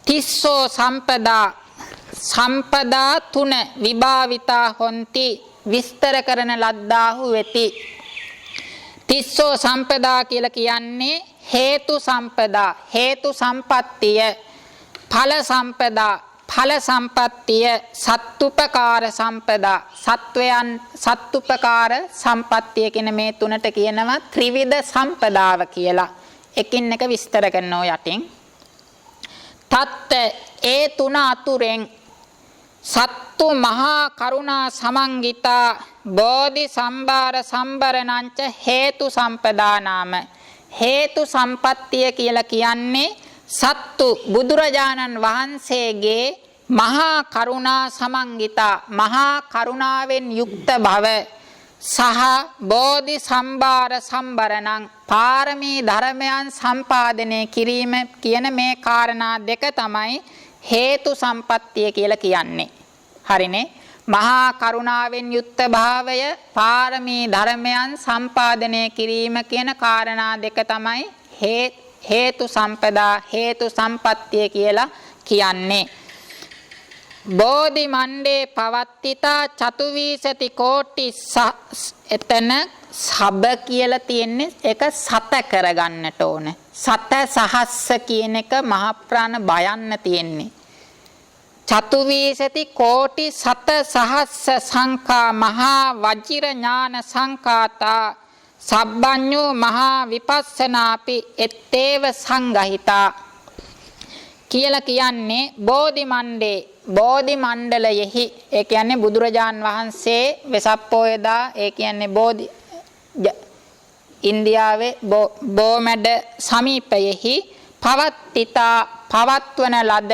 තිස්සෝ සම්පදා 3 විභාවිතා හොಂತಿ. විස්තර කරන ලද්දාහු වෙති. තිස්සෝ සම්පදා කියලා කියන්නේ හේතු සම්පදා, හේතු සම්පත්තිය, ඵල සම්පදා, ඵල සම්පත්තිය, සත්තුපකාර සම්පදා, සත්වයන් සත්තුපකාර සම්පත්තිය කියන මේ තුනට කියනවා ත්‍රිවිධ සම්පදාව කියලා. එකින් එක විස්තර කරනවා යටින්. තත්ත ඒ තුන අතුරෙන් සත්තු මහා කරුණා සමංගිතා බෝධි සම්භාර සම්බරණංච හේතු සම්පදානාම හේතු සම්පත්තිය කියලා කියන්නේ සත්තු බුදුරජාණන් වහන්සේගේ මහා කරුණා සමංගිතා මහා කරුණාවෙන් යුක්ත භව සහ බෝධි සම්භාර සම්බරණං පාරමී ධර්මයන් සම්පාදනය කිරීම කියන මේ කාරණා දෙක තමයි හේතු සම්පත්තිය කියලා කියන්නේ. හරිනේ. මහා කරුණාවෙන් යුක්ත භාවය පාරමී ධර්මයන් සම්පාදනය කිරීම කියන කාරණා දෙක තමයි හේතු සම්පදා හේතු සම්පත්තිය කියලා කියන්නේ. බෝධි මණ්ඩේ පවත්තිතා චතුවිසති කෝටි එතන සබ කියලා තියෙන්නේ ඒක සත කරගන්නට ඕන. සත සහස්ස කියන එක මහ ප්‍රාණ බයන්න තියෙන්නේ. චතුවිසති කෝටි සත සහස්ස සංඛා මහා වජිර ඥාන සංඛාතා සබ්බඤ්ඤෝ මහා විපස්සනාපි ettේව සංගහිතා කියලා කියන්නේ බෝධි මණ්ඩේ බෝධි මණ්ඩලයෙහි ඒ කියන්නේ බුදුරජාන් වහන්සේ වෙසක් පොයදා ඒ කියන්නේ බෝධි ඉන්දියාවේ බෝමැඩ සමීපයෙහි පවත්ිතා පවත්වන ලද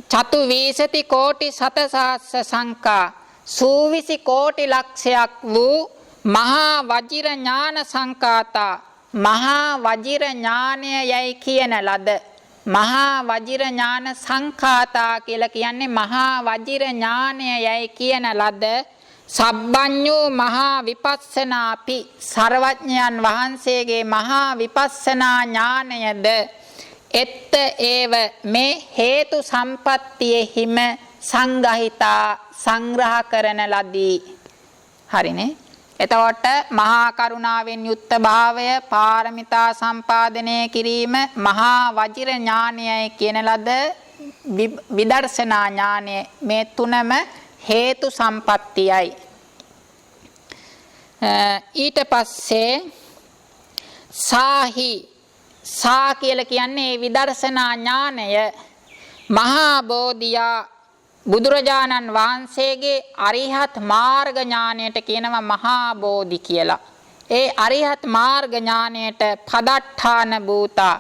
චතුවිසති කෝටි සතසහස්ස සංඛා සූවිසි කෝටි ලක්ෂයක් වූ මහා වජිර ඥාන සංඛාතා මහා වජිර ඥානය යයි කියන ලද මහා වජිර ඥාන සංඛාතා කියලා කියන්නේ මහා වජිර ඥානය යයි කියන ලද සබ්බඤ්ඤෝ මහා විපස්සනාපි සර්වඥයන් වහන්සේගේ මහා විපස්සනා ඥානයද එත්ත ඒව මේ හේතු සම්පත්තියෙහිම සංගහිතා සංග්‍රහ කරන ලදී. හරිනේ. එතකොට මහා කරුණාවෙන් යුක්ත භාවය පාරමිතා සම්පාදනය කිරීම මහා වජිර ඥානයයි කියන ලද විදර්ශනා ඥානය මේ තුනම හේතු සම්පත්තියයි. ඊට පස්සේ සාහි සා කියලා කියන්නේ විදර්ශනා ඥානය මහා බෝධියා බුදුරජාණන් වහන්සේගේ අරිහත් මාර්ග ඥානයට කියනවා මහා බෝධි කියලා. ඒ අරිහත් මාර්ග ඥානයට පදට්ඨාන භූතා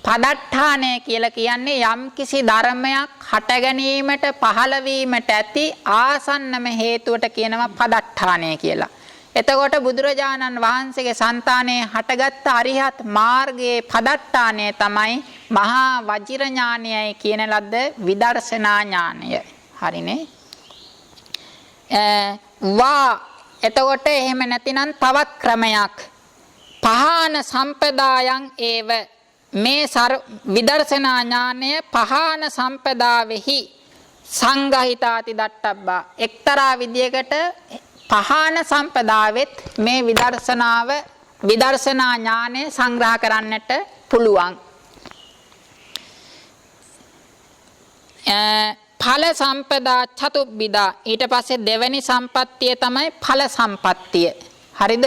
පදට්ඨානය කියලා කියන්නේ යම් කිසි ධර්මයක් හට ගැනීමට පහළ වීමට ඇති ආසන්නම හේතුවට කියනවා පදට්ඨානය කියලා. එතකොට බුදුරජාණන් වහන්සේගේ సంతානයේ හටගත් අරිහත් මාර්ගයේ පදට්ඨානය තමයි මහා වජිර ඥානයයි කියන ලද්ද විදර්ශනා ඥානය. හරිනේ. එතකොට එහෙම නැතිනම් තවත් ක්‍රමයක් පහාන සම්පදායන් ඒව මේ විදර්ශනා ඥානය පහාන සම්පදාවෙහි සංගහිතාති දට්ඨබ්බා එක්තරා විදියකට පහාන සම්පදාවෙත් මේ විදර්ශනා ඥානය සංග්‍රහ කරන්නට පුළුවන්. ඵල සම්පදා චතුබ්බිදා ඊට පස්සේ දෙවෙනි සම්පත්තිය තමයි ඵල සම්පත්තිය. හරිද?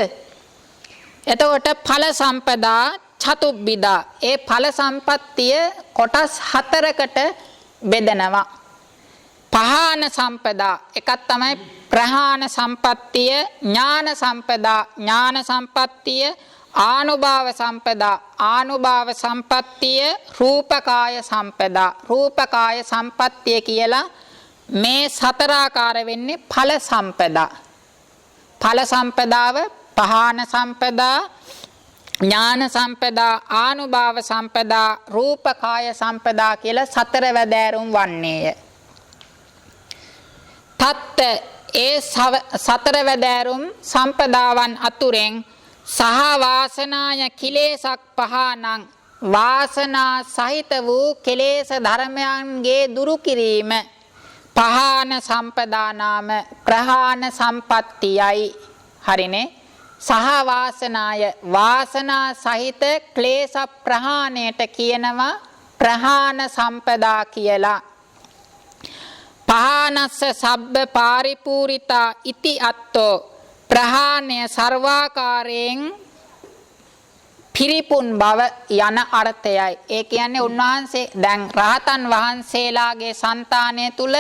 එතකොට ඵල සම්පදා චතුබ්බිදා ඒ ඵල සම්පත්තිය කොටස් 4කට බෙදනවා. පහාන සම්පදා එකක් තමයි ප්‍රහාණ සම්පත්තිය, ඥාන සම්පදා ඥාන සම්පත්තිය, ආනුභාව සම්පදා ආනුභාව සම්පත්තිය, රූපකාය සම්පදා රූපකාය සම්පත්තිය කියලා මේ 4 ආකාර වෙන්නේ ඵල සම්පදා. ඵල සම්පදාව පහාන සම්පදා, ඥාන සම්පදා, ආනුභාව සම්පදා, රූපකාය සම්පදා කියලා 4 වැදෑරුම් වන්නේය. තත්ත ඒ 4 වැදෑරුම් සම්පදාවන් අතුරෙන් සහ වාසනාය කිලේසක් පහනං වාසනා සහිත වූ කෙලේශ ධර්මයන්ගේ දුරු කිරීම පහාන සම්පදා නාම ප්‍රහාණ සම්පත්තියයි. හරිනේ. සහ වාසනාය වාසනා සහිත ක්ලේශ ප්‍රහාණයට කියනවා ප්‍රහාණ සම්පදා කියලා. පහානස්ස සබ්බ පාරිපූරිතා ඉති අත්තෝ ප්‍රහාණය සර්වාකාරයෙන් පිරිපුන් බව යන අර්ථයයි. ඒ කියන්නේ උන්වහන්සේ දැන් රහතන් වහන්සේලාගේ సంతානය තුල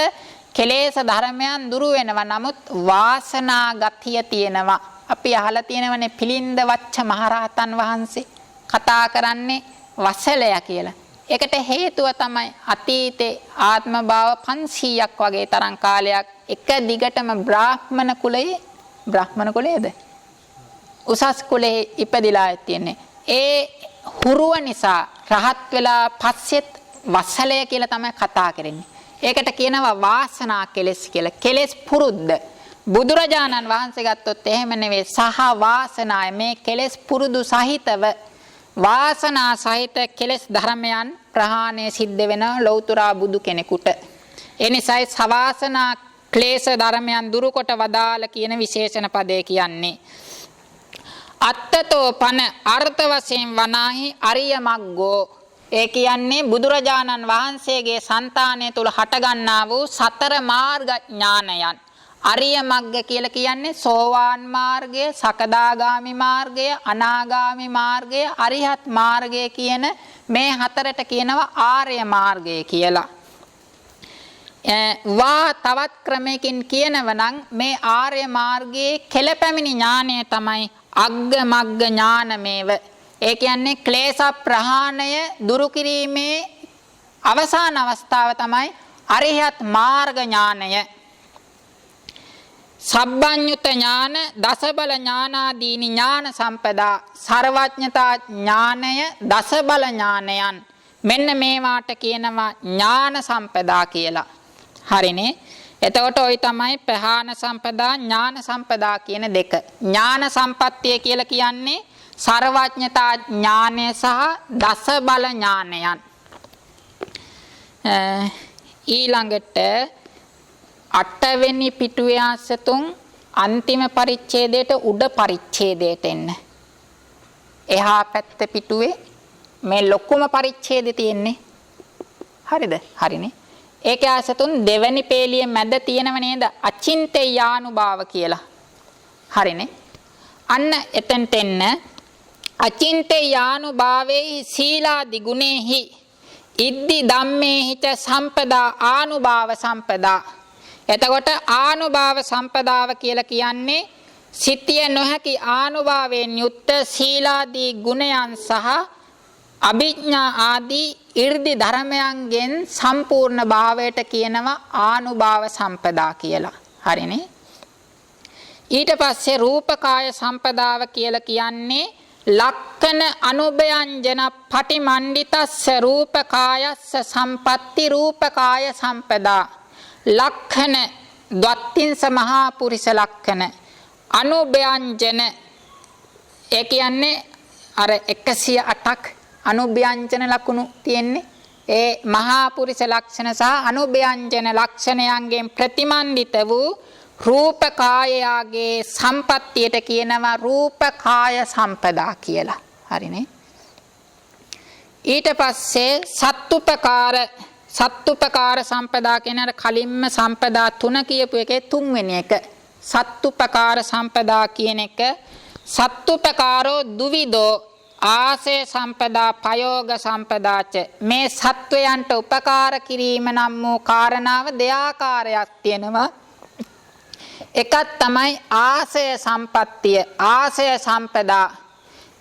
කෙලෙස් ධර්මයන් දුරු වෙනවා. නමුත් වාසනා ගතිය තියෙනවා. අපි අහලා තියෙනවනේ පිළින්ද වච්ච මහරහතන් වහන්සේ කතා කරන්නේ වසලය කියලා. ඒකට හේතුව තමයි අතීතේ ආත්ම භාව 500ක් වගේ තරම් කාලයක් එක දිගටම බ්‍රාහ්මණ කුලයේද උසස් කුලයේ ඉපදිලා තියෙන්නේ. ඒ හුරුව නිසා රහත් වෙලා පස්සෙත් වසලය කියලා තමයි කතා කරන්නේ. ඒකට කියනවා වාසනා කෙලෙස් කියලා. කෙලෙස් පුරුද්ද. බුදුරජාණන් වහන්සේ ගත්තොත් එහෙම නෙවෙයි. සහ වාසනාය මේ කෙලෙස් පුරුදු සහිතව වාසනා සහිත කෙලෙස් ධර්මයන් ප්‍රහාණය සිද්ධ වෙන ලෞතුරා බුදු කෙනෙකුට. ඒ නිසායි සවාසනා ක්ලේශ ධර්මයන් දුරු කොට වදාළ කියන විශේෂණ පදේ කියන්නේ. අත්තතෝ පන අර්ථ වශයෙන් වනාහි අරිය මග්ගෝ. ඒ කියන්නේ බුදුරජාණන් වහන්සේගේ సంతානය තුල හටගන්නා වූ සතර මාර්ග ඥානයන්. අරිය මග්ග කියලා කියන්නේ සෝවාන් මාර්ගය, සකදාගාමි මාර්ගය, අනාගාමි මාර්ගය, අරිහත් මාර්ගය කියන මේ හතරට කියනවා ආර්ය මාර්ගය කියලා. තවත් ක්‍රමයකින් කියනවනම් මේ ආර්ය මාර්ගයේ කෙලපැමිණි ඥානය තමයි අග්ග මග්ග ඥානමේව. ඒ කියන්නේ ක්ලේශ ප්‍රහාණය දුරු කිරීමේ අවසාන අවස්ථාව තමයි අරිහත් මාර්ග ඥානය. සබ්බඤ්ඤුත ඥාන, දසබල ඥානාදීනි ඥාන සම්පදා, සර්වඥතා ඥානය, දසබල ඥානයන්. මෙන්න මේවාට කියනවා ඥාන සම්පදා කියලා. හරිනේ. එතකොට ওই තමයි ප්‍රහාණ සම්පදා, ඥාන සම්පදා කියන දෙක. ඥාන සම්පත්තිය කියලා කියන්නේ සර්වඥතා ඥානය සහ දසබල ඥානයන්. ඊළඟට 8 වෙනි පිටුවේ අංශතුන් අන්තිම පරිච්ඡේදයට උඩ පරිච්ඡේදයට එන්න. එහා පැත්ත පිටුවේ මේ ලොකුම පරිච්ඡේදය තියෙන්නේ. හරිද? හරිනේ. ඒකේ අංශතුන් දෙවැනි පේලියේ මැද තියෙනව නේද? අචින්තේ යානුභාව කියලා. හරිනේ. අන්න එතෙන්ට එන්න. අචින්තේ යානුභාවේහි සීලාදි ගුණේහි ඉද්දි ධම්මේහිච සම්පදා ආනුභාව සම්පදා. එතකොට ආනුභාව සම්පදාව කියලා කියන්නේ සිටිය නොහැකි ආනුභාවයෙන් යුක්ත සීලාදී ගුණයන් සහ අභිඥා ආදී 이르දි ධර්මයන්ගෙන් සම්පූර්ණ භාවයට කියනවා ආනුභාව සම්පදා කියලා. හරිනේ. ඊට පස්සේ රූපකාය සම්පදාව කියලා කියන්නේ ලක්කන අනුභයංජන පටිමණ්ඩිතස්ස රූපකායස්ස සම්පatti රූපකාය සම්පදා. ලක්ඛන ද්වත්තිංස මහා පුරිස ලක්ඛන අනුභයංජන. ඒ කියන්නේ අර 108ක් අනුභයංජන ලක්ෂණ තියෙන්නේ. ඒ මහා පුරිස ලක්ෂණ සහ අනුභයංජන ලක්ෂණයන්ගෙන් ප්‍රතිමන්විත වූ රූපකායයාගේ සම්පත්තියට කියනවා රූපකාය සම්පදා කියලා. හරිනේ. ඊට පස්සේ සත්තුපකාර සම්පදා කියන අර කලින්ම සම්පදා 3 කියපු එකේ 3 වෙනි එක. සත්තුපකාර සම්පදා කියන එක සත්තුපකාරෝ දුවිදෝ ආසේ සම්පදා පයෝග සම්පදාච. මේ සත්වයන්ට උපකාර කිරීම නම් වූ කාරණාව දෙආකාරයක් තියෙනවා. එකක් තමයි ආසය සම්පත්තිය, ආසය සම්පදා.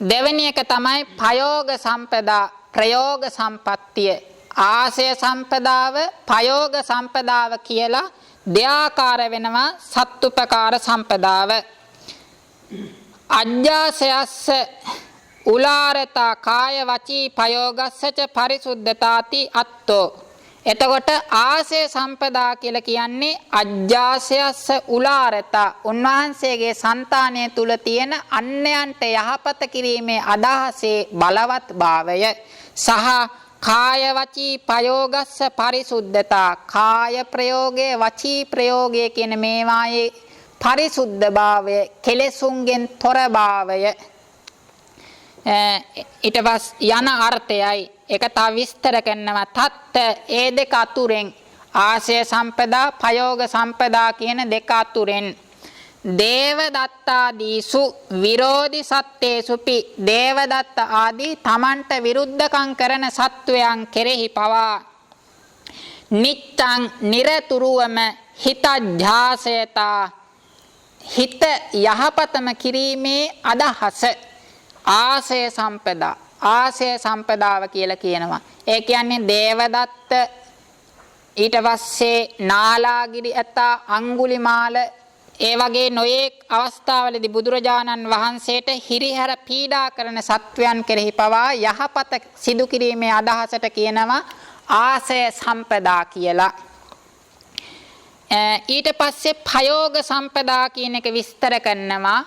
දෙවෙනි එක තමයි පයෝග සම්පදා, ප්‍රයෝග සම්පත්තිය. ආසය සම්පදාව, පයෝග සම්පදාව කියලා දෙආකාර වෙනවා සත්තුපකාර සම්පදාව. අජ්ජාසයස්ස උලාරතා කාය වචී පයෝගස්සච පරිසුද්ධතාති අත්තෝ. එතකොට ආසය සම්පදා කියලා කියන්නේ අජ්ජාසයස්ස උලාරතා, උන්වහන්සේගේ సంతානය තුල තියෙන අන්‍යයන්ට යහපත කිරීමේ අදහසේ බලවත් භාවය සහ කාය වචී පයෝගස්ස පරිසුද්ධතා, කාය ප්‍රයෝගයේ වචී ප්‍රයෝගයේ කියන මේවායේ පරිසුද්ධ භාවය, කෙලෙසුන්ගෙන් තොර භාවය. ඊට පස් යන අර්ථයයි ඒක තව විස්තර කරනවා. තත් ඒ දෙක අතුරෙන් ආසය සම්පදා, පයෝග සම්පදා කියන දෙක අතුරෙන් දේවදත්තාදීසු විරෝධි සත්තේසුපි දේවදත්ත ආදී තමන්ට විරුද්ධකම් කරන සත්වයන් කෙරෙහි පවා නිච්ඡං නිරතුරුවම හිතජ්ජාසයතා හිත යහපතම කිරීමේ අදහස ආසය සම්පදාව කියලා කියනවා. ඒ කියන්නේ දේවදත්ත ඊට පස්සේ නාලාගිරි ඇතා අඟුලිමාල ඒ වගේ නොයෙක් අවස්ථාවලදී බුදුරජාණන් වහන්සේට හිරිහැර පීඩා කරන සත්වයන් කෙරෙහි පවා යහපත සිදු කිරීමේ අදහසට කියනවා ආසය සම්පදා කියලා. ඊට පස්සේ ප්‍රයෝග සම්පදා කියන එක විස්තර කරනවා.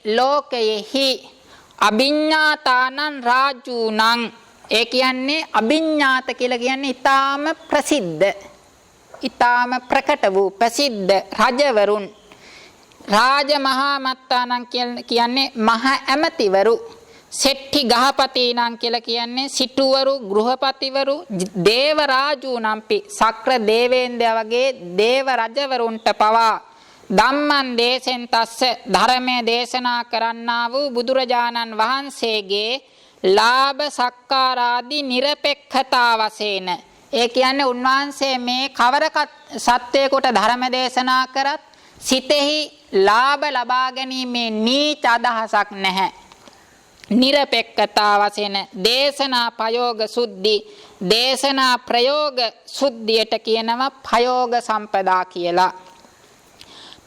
ලෝකයේහි අභිඤ්ඤාතානං රාජූනං ඒ කියන්නේ අභිඤ්ඤාත කියලා කියන්නේ ඊටාම ප්‍රසිද්ධ ඊටාම ප්‍රකට වූ ප්‍රසිද්ධ රජවරුන් රාජ මහා මත්තානං කියන්නේ මහ ඇමතිවරු සෙට්ටි ගහපතිනම් කියලා කියන්නේ සිටුවරු ගෘහපතිවරු දේව රාජූනම්පි සක්‍ර දේවේන්ද්‍රයා වගේ දේව රජවරුන්ට පවා ධම්මං දේශෙන් තස්ස ධර්මයේ දේශනා කරන්නා වූ බුදුරජාණන් වහන්සේගේ ලාභ සක්කාරාදී නිරපෙක්ඛතා වශයෙන් ඒ කියන්නේ උන්වහන්සේ මේ කවර සත්‍යයකට ධර්ම දේශනා කරත් සිතෙහි ලාභ ලබා ගැනීමේ නීච අදහසක් නැහැ. නිරපෙක්ඛතා වශයෙන් දේශනා ප්‍රයෝග සුද්ධි දේශනා ප්‍රයෝග සුද්ධියට කියනවා ප්‍රයෝග සම්පදා කියලා.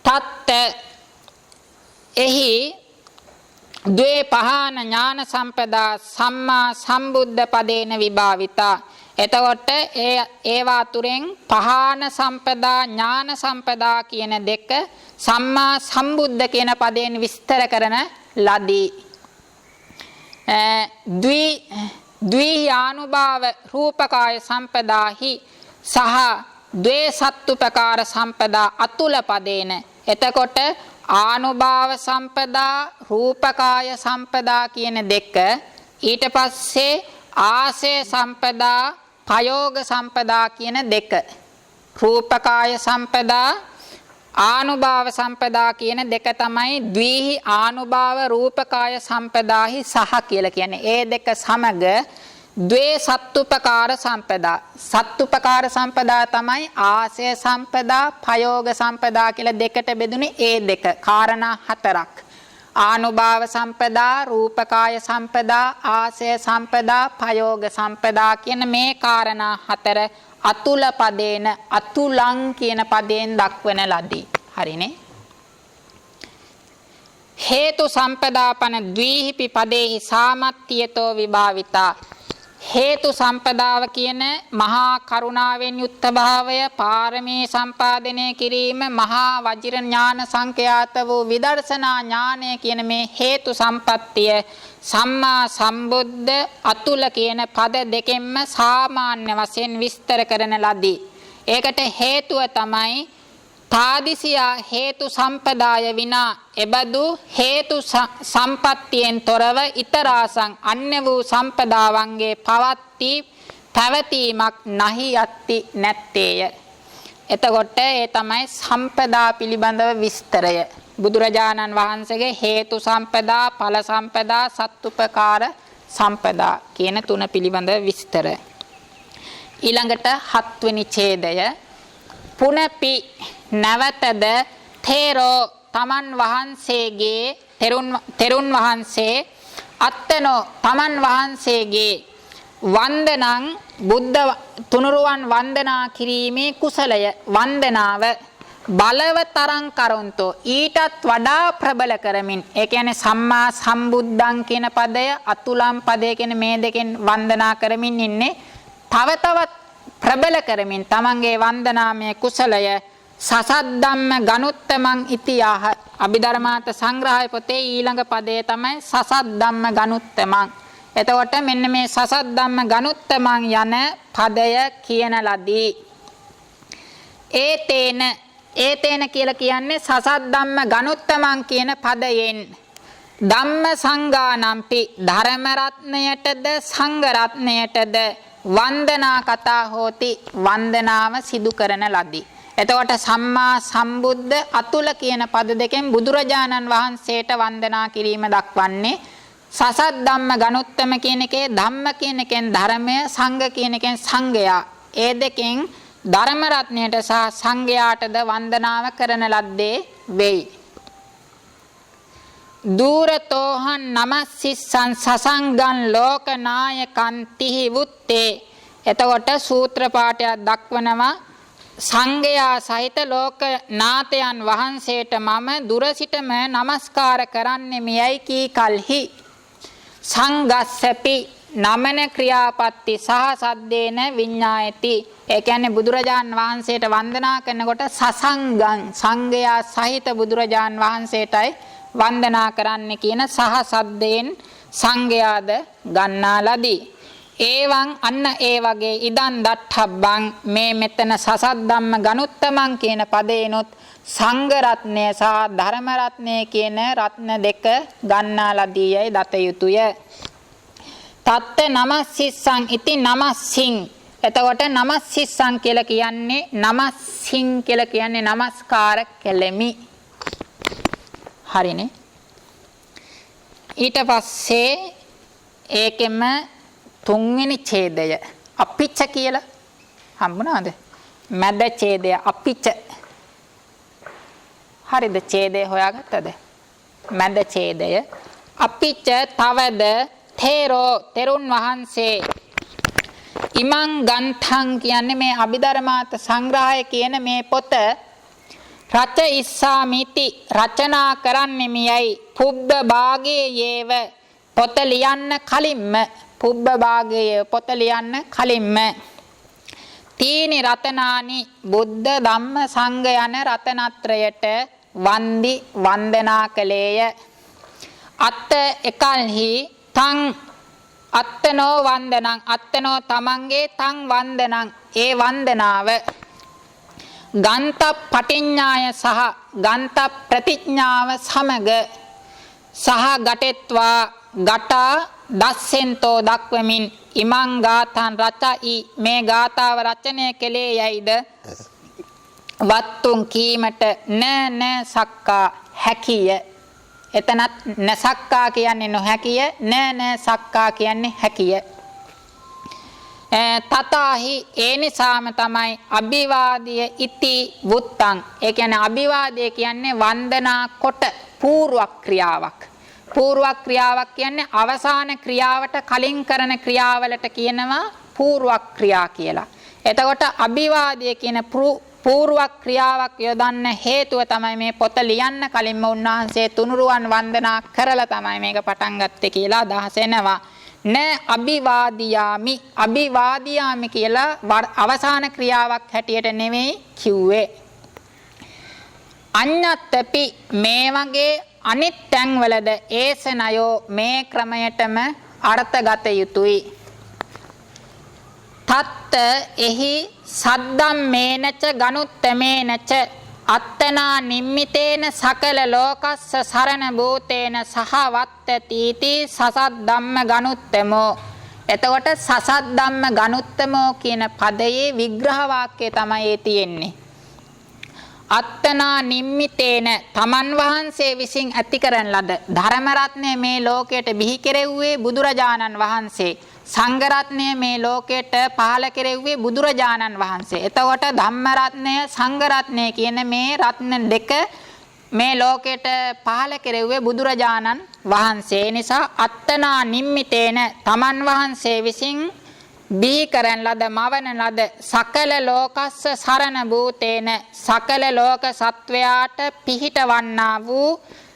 තත් එහි ද්වේ පහන ඥාන සම්පදා සම්මා සම්බුද්ධ පදේන විභාවිතා. එතකොට ඒවා තුරෙන් පහන සම්පදා ඥාන සම්පදා කියන දෙක සම්මා සම්බුද්ධ කියන පදයෙන් විස්තර කරන ලදී. ද්වි ආනුභාව රූපකාය සම්පදාහි සහ ද්වේ සත්තුපකාර සම්පදා අතුල පදේන. එතකොට ආනුභාව සම්පදා රූපකාය සම්පදා කියන දෙක ඊට පස්සේ ආසය සම්පදා ප්‍රයෝග සම්පදා කියන දෙක රූපකාය සම්පදා ආනුභාව සම්පදා කියන දෙක තමයි ද්විහි ආනුභාව රූපකාය සම්පදාහි සහ කියලා කියන්නේ. ඒ දෙක සමග ද්වේ සත්තුපකාර සම්පදා සත්තුපකාර සම්පදා තමයි ආසය සම්පදා ප්‍රයෝග සම්පදා කියලා දෙකට බෙදුනේ. ඒ දෙක කාරණා හතරක් ආනුභාව සම්පදා රූපකාය සම්පදා ආසය සම්පදා ප්‍රයෝග සම්පදා කියන මේ කාරණා හතර අතුල පදේන අතුලං කියන පදයෙන් දක්වන ලදී. හරිනේ. හේතු සම්පදාපන ද්විහිපි පදේහි සාමත්තියතෝ විභාවිතා. හේතු සම්පදාව කියන මහා කරුණාවෙන් යුක්ත භාවය පාරමී සම්පාදනය කිරීම මහා වජිර ඥාන සංඛ්‍යාත වූ විදර්ශනා ඥානය කියන මේ හේතු සම්පත්තිය සම්මා සම්බුද්ධ අතුල කියන පද දෙකෙන්ම සාමාන්‍ය වශයෙන් විස්තර කරන ලදී. ඒකට හේතුව තමයි තාදිසියා හේතු සම්පදාය විනා එබඳු හේතු සම්පත්තියෙන් තොරව ඊතරාසං අන්‍ය වූ සම්පදාවන්ගේ පැවතීමක් නැහි යත්ති නැත්තේය. එතකොට ඒ තමයි සම්පදා පිළිබඳව විස්තරය. බුදුරජාණන් වහන්සේගේ හේතු සම්පදා ඵල සම්පදා සත්තුපකාර සම්පදා කියන තුන පිළිබඳව විස්තර. ඊළඟට 7 වෙනි ඡේදය පුනපි නැවතද තේරෝ තමන් වහන්සේගේ තෙරුන් වහන්සේ අත්තනෝ තමන් වහන්සේගේ වන්දනං බුද්ධ තුනුරුවන් වන්දනා කිරීමේ කුසලය වන්දනාව බලවතරං කරොන්තෝ ඊටත් වඩා ප්‍රබල කරමින්. ඒ කියන්නේ සම්මා සම්බුද්ධං කියන පදය අතුලම් පදය කියන මේ දෙකෙන් වන්දනා කරමින් ඉන්නේ. තව තවත් ප්‍රබල කරමින් තමන්ගේ වන්දනාමය කුසලය සසද්දම්ම ගනුත්තමං ඉතියාහ අභිධර්මාර්ථ සංග්‍රහය පොතේ ඊළඟ පදේ තමයි සසද්දම්ම ගනුත්තමං. එතකොට මෙන්න මේ සසද්දම්ම ගනුත්තමං යන පදය කියන ලදී. ඒතේන කියලා කියන්නේ සසද්දම්ම ගනුත්තමං කියන පදයෙන් ධම්ම සංඝානම්පි ධර්ම රත්නයටද සංඝ රත්නයටද වන්දනා කතා හෝති වන්දනාව සිදු කරන ලදී. එතකොට සම්මා සම්බුද්ධ අතුල කියන පද දෙකෙන් බුදුරජාණන් වහන්සේට වන්දනා කිරීම දක්වන්නේ. සසත් ධම්ම ගනුත්තම කියන එකේ ධම්ම කියන එකෙන් ධර්මය, සංඝ කියන එකෙන් සංඝයා. ඒ දෙකෙන් ධර්ම රත්නයට සහ සංඝයාටද වන්දනාව කරන ලද්දේ වෙයි. දූරතෝහං නමස්සිස්සං සසංගං ලෝකනායකං තිහි වුත්තේ. එතකොට සූත්‍ර පාඨයක් දක්වනවා සංඝයා සහිත ලෝකනාථයන් වහන්සේට මම දුර සිටම নমස්කාර කරන්නේ මෙයයි කී කල්හි සංගස්සපි නමන ක්‍රියාපත්ති සහ සද්දේන විඤ්ඤායති. ඒ කියන්නේ බුදුරජාන් වහන්සේට වන්දනා කරනකොට සසංගං සංඝයා සහිත බුදුරජාන් වහන්සේටයි වන්දනා කරන්න කියන සහ සද්දෙන් සංඝයාද ගන්නා ලදී. ඒවං අන්න ඒ වගේ ඉදන් දට්ඨබ්බං මේ මෙතන සසද්දම්ම ගනුත්තමං කියන පදේනොත් සංඝ රත්නය සහ ධර්ම රත්නය කියන රත්න දෙක ගන්නා ලදීයයි දත යුතුය. තත්ත නමස්සිස්සං ඉති නමස්සින්. එතකොට නමස්සිස්සං කියලා කියන්නේ නමස්සින් කියලා කියන්නේ নমස්කාර කෙලෙමි. හරිනේ. ඊට පස්සේ ඒකෙම තුන්වෙනි ඡේදය අපිච්ච කියලා හම්බුණාද? මැද ඡේදය අපිච්ච. හරිද? ඡේදය හොයාගත්තද? මැද ඡේදය අපිච්ච තවද තේරෝ තෙරුන් වහන්සේ ඉමං ගන්ථං කියන්නේ මේ අභිධර්මාර්ථ සංග්‍රහය කියන මේ පොත රච ඉස්සාමිති රචනා කරන්නේ මියයි පුබ්බ භාගයේ යේව පොත ලියන්න කලින්ම පුබ්බ භාගයේ පොත ලියන්න කලින්ම තීනි රතනානි බුද්ධ ධම්ම සංඝ යන රතනත්‍රයට වන්දි වන්දනා කළේය. අත්ත එකල්හි තං අත්තනෝ වන්දනං අත්තනෝ තමන්ගේ තං වන්දනං ඒ වන්දනාව ගන්ත පටිඤ්ඤාය සහ ගන්ත ප්‍රතිඥාව සමග සහ ගටෙත්වා ගටා දස්සෙන්තෝ දක්වමින් ඉමං ගාථන් රචයි මේ ගාථාව රචනය කළේ යයිද වත්තුන් කීමට න සක්කා හැකිය. එතනත් නසක්කා කියන්නේ නොහැකිය, න සක්කා කියන්නේ හැකිය. තතාහි ඒ නිසාම තමයි අභිවාදිය ඉති වුත්තං. ඒ කියන්නේ අභිවාදය කියන්නේ වන්දනා කොට පූර්ව ක්‍රියාවක්. පූර්ව ක්‍රියාවක් කියන්නේ අවසාන ක්‍රියාවට කලින් කරන ක්‍රියාවලට කියනවා පූර්ව ක්‍රියා කියලා. එතකොට අභිවාදය කියන පූර්ව ක්‍රියාවක් යොදන්න හේතුව තමයි මේ පොත ලියන්න කලින්ම උන්වහන්සේ තුනුරුවන් වන්දනා කරලා තමයි මේක පටන් ගත්තේ කියලා අදහස එනවා. න අභිවාදියාමි අභිවාදියාමි කියලා අවසාන ක්‍රියාවක් හැටියට නෙවෙයි කිව්වේ. අඤ්ඤත්තපි මේ වගේ අනිත් තැන්වලද ඒසනයෝ මේ ක්‍රමයටම අර්ථගත යුතුයි. තත්ත එහි සද්දම්මේනච ගනුත්තමේනච අත්තනා නිම්මිතේන සකල ලෝකස්ස සරණ භූතේන සහවත්තීති සසද්දම්ම ගනුත්තමෝ. එතකොට සසද්දම්ම ගනුත්තමෝ කියන පදයේ විග්‍රහ වාක්‍යය තමයි ඒ තියෙන්නේ. අත්තනා නිම්මිතේන තමන් වහන්සේ විසින් ඇති කරන ලද ධර්ම රත්නය මේ ලෝකයට බිහි කෙරෙව්වේ බුදුරජාණන් වහන්සේ. සංඝ රත්නය මේ ලෝකයට පහළ කෙරෙව්වේ බුදුරජාණන් වහන්සේ. එතකොට ධම්ම රත්නය සංඝ රත්නය කියන මේ රත්න දෙක මේ ලෝකයට පහළ කෙරෙව්වේ බුදුරජාණන් වහන්සේ. නිසා අත්තනා නිම්මිතේන තමන් වහන්සේ විසින් බිහි කරන ලද මවන ලද සකල ලෝකස්ස සරණ භූතේන සකල ලෝක සත්වයාට පිහිටවන්නා වූ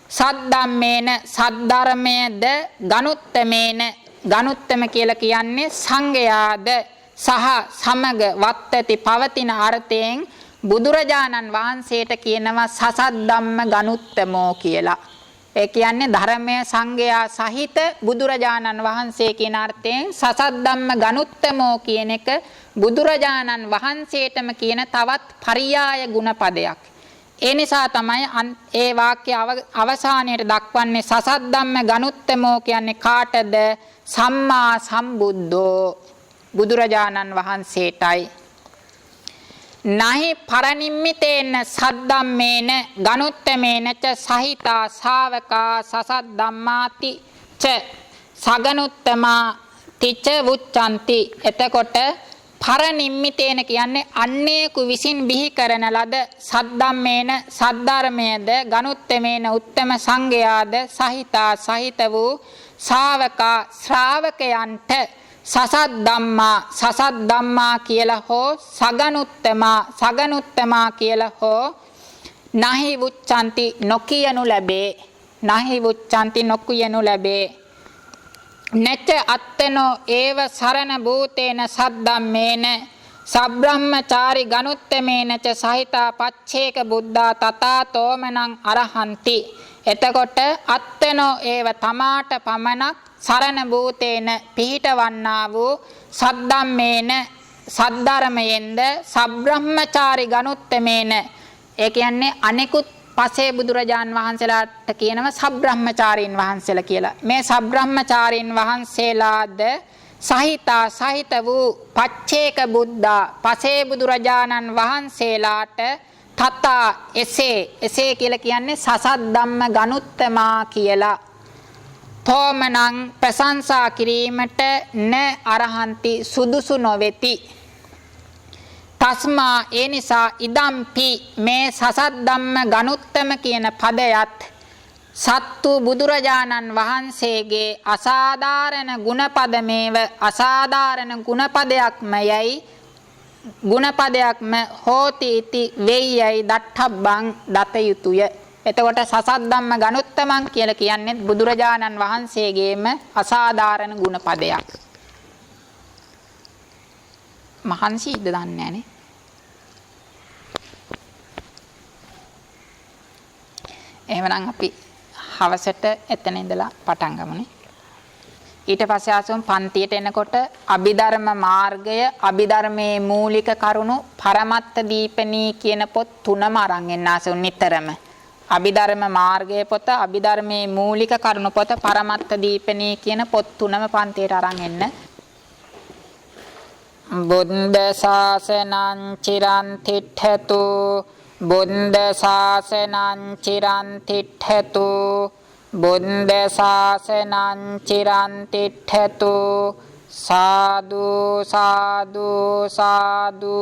සද්දම්මේන සද්ධර්මයේද ගනුත්තමේන ගනුත්තම කියලා කියන්නේ සංඝයාද සහ සමග වත්තති පවතින අර්ථයෙන් බුදුරජාණන් වහන්සේට කියනවා සසද්දම්ම ගනුත්තමෝ කියලා. ඒ කියන්නේ ධර්මය සංඝයා සහිත බුදුරජාණන් වහන්සේ කියන අර්ථයෙන් සසද්දම්ම ගනුත්තමෝ කියන එක බුදුරජාණන් වහන්සේටම කියන තවත් පරියාය ගුණ පදයක්. ඒ නිසා තමයි ඒ වාක්‍ය අවසානයේ දක්වන්නේ සසද්දම්ම ගනුත්තමෝ කියන්නේ කාටද? සම්මා සම්බුද්ධෝ බුදුරජාණන් වහන්සේටයි. නහි පරනිම්මිතේන සද්දම්මේන ගනුත්තමේන ච සහිතා ශාවකා සසද්දම්මාති ච සගනුත්තමා තිච වුච්ඡanti. එතකොට පරනිම්මිතේන කියන්නේ අන්නේකු විසින් බිහි කරන ලද සද්දම්මේන සද්ධර්මයේද ගනුත්තමේන උත්තම සංඝයාද සහිතා සහිත වූ ශාවකා ශ්‍රාවකයන්ට සසද්දම්මා කියලා හෝ සගනුත්තමා කියලා හෝ නහි වුච්ඡanti නොකියනු ලැබේ. නහි වුච්ඡanti නොකියනු ලැබේ. නච අත්තනෝ ඒව සරණ භූතේන සද්දම්මේන සබ්‍රහ්මචාරි ගනුත්තමේන ච සහිතා පච්චේක බුද්ධා තථා තෝමනං අරහන්ති. එතකොට අත්තනෝ ඒව තමාට පමණක් සරණ භූතේන පිහිටවන්නා වූ සද්දම්මේන සද්ධර්මයෙන්ද සබ්‍රහ්මචාරි ගනුත්තමේන ඒ කියන්නේ අනෙකුත් පසේ බුදුරජාන් වහන්සේලාට කියනවා සබ්‍රහ්මචාරීන් වහන්සේලා කියලා. මේ සබ්‍රහ්මචාරීන් වහන්සේලාද සහිතා සහිත වූ පච්චේක බුද්ධා පසේ බුදුරජාණන් වහන්සේලාට තථා එසේ කියලා කියන්නේ සසද්දම්ම ගනුත්තමා කියලා. තෝමනං ප්‍රශංසා කිරීමට න අරහන්ති සුදුසු නොවේති. තස්මා ඒ නිසා ඉදම්පි මේ සසද්දම්ම ගනුත්තම කියන පදයත් සත්තු බුදුරජාණන් වහන්සේගේ අසාධාරණ ගුණපදමේව අසාධාරණ ගුණපදයක්ම යයි ගුණපදයක්ම හෝති इति වෙයයි දට්ඨබ්බං දත යුතුය. එතකොට සසද්දම්ම ගනුත්තමං කියලා කියන්නේ බුදුරජාණන් වහන්සේගේම අසාධාරණ ගුණපදයක්. මහන්සියද දන්නේ නැනේ. එහෙනම් අපි හවසට එතන ඉඳලා පටන් ගමුනේ. ඊට පස්සේ ආසොම් පන්තියට එනකොට අභිධර්ම මාර්ගය අභිධර්මයේ මූලික කරුණු පරමත්ත දීපනී කියන පොත් තුනම අරන් එන්න ආසොම් නිතරම. අභිධර්ම මාර්ගයේ පොත අභිධර්මයේ මූලික කරුණු පොත පරමත්ත දීපනී කියන පොත් තුනම පන්තියට අරන් එන්න. බුද්ධ ශාසනං චිරන් තිට්ඨතු බුද්ධ ශාසනං චිරන් තිට්ඨතු බුද්ධ ශාසනං චිරන් තිට්ඨතු සාදු සාදු සාදු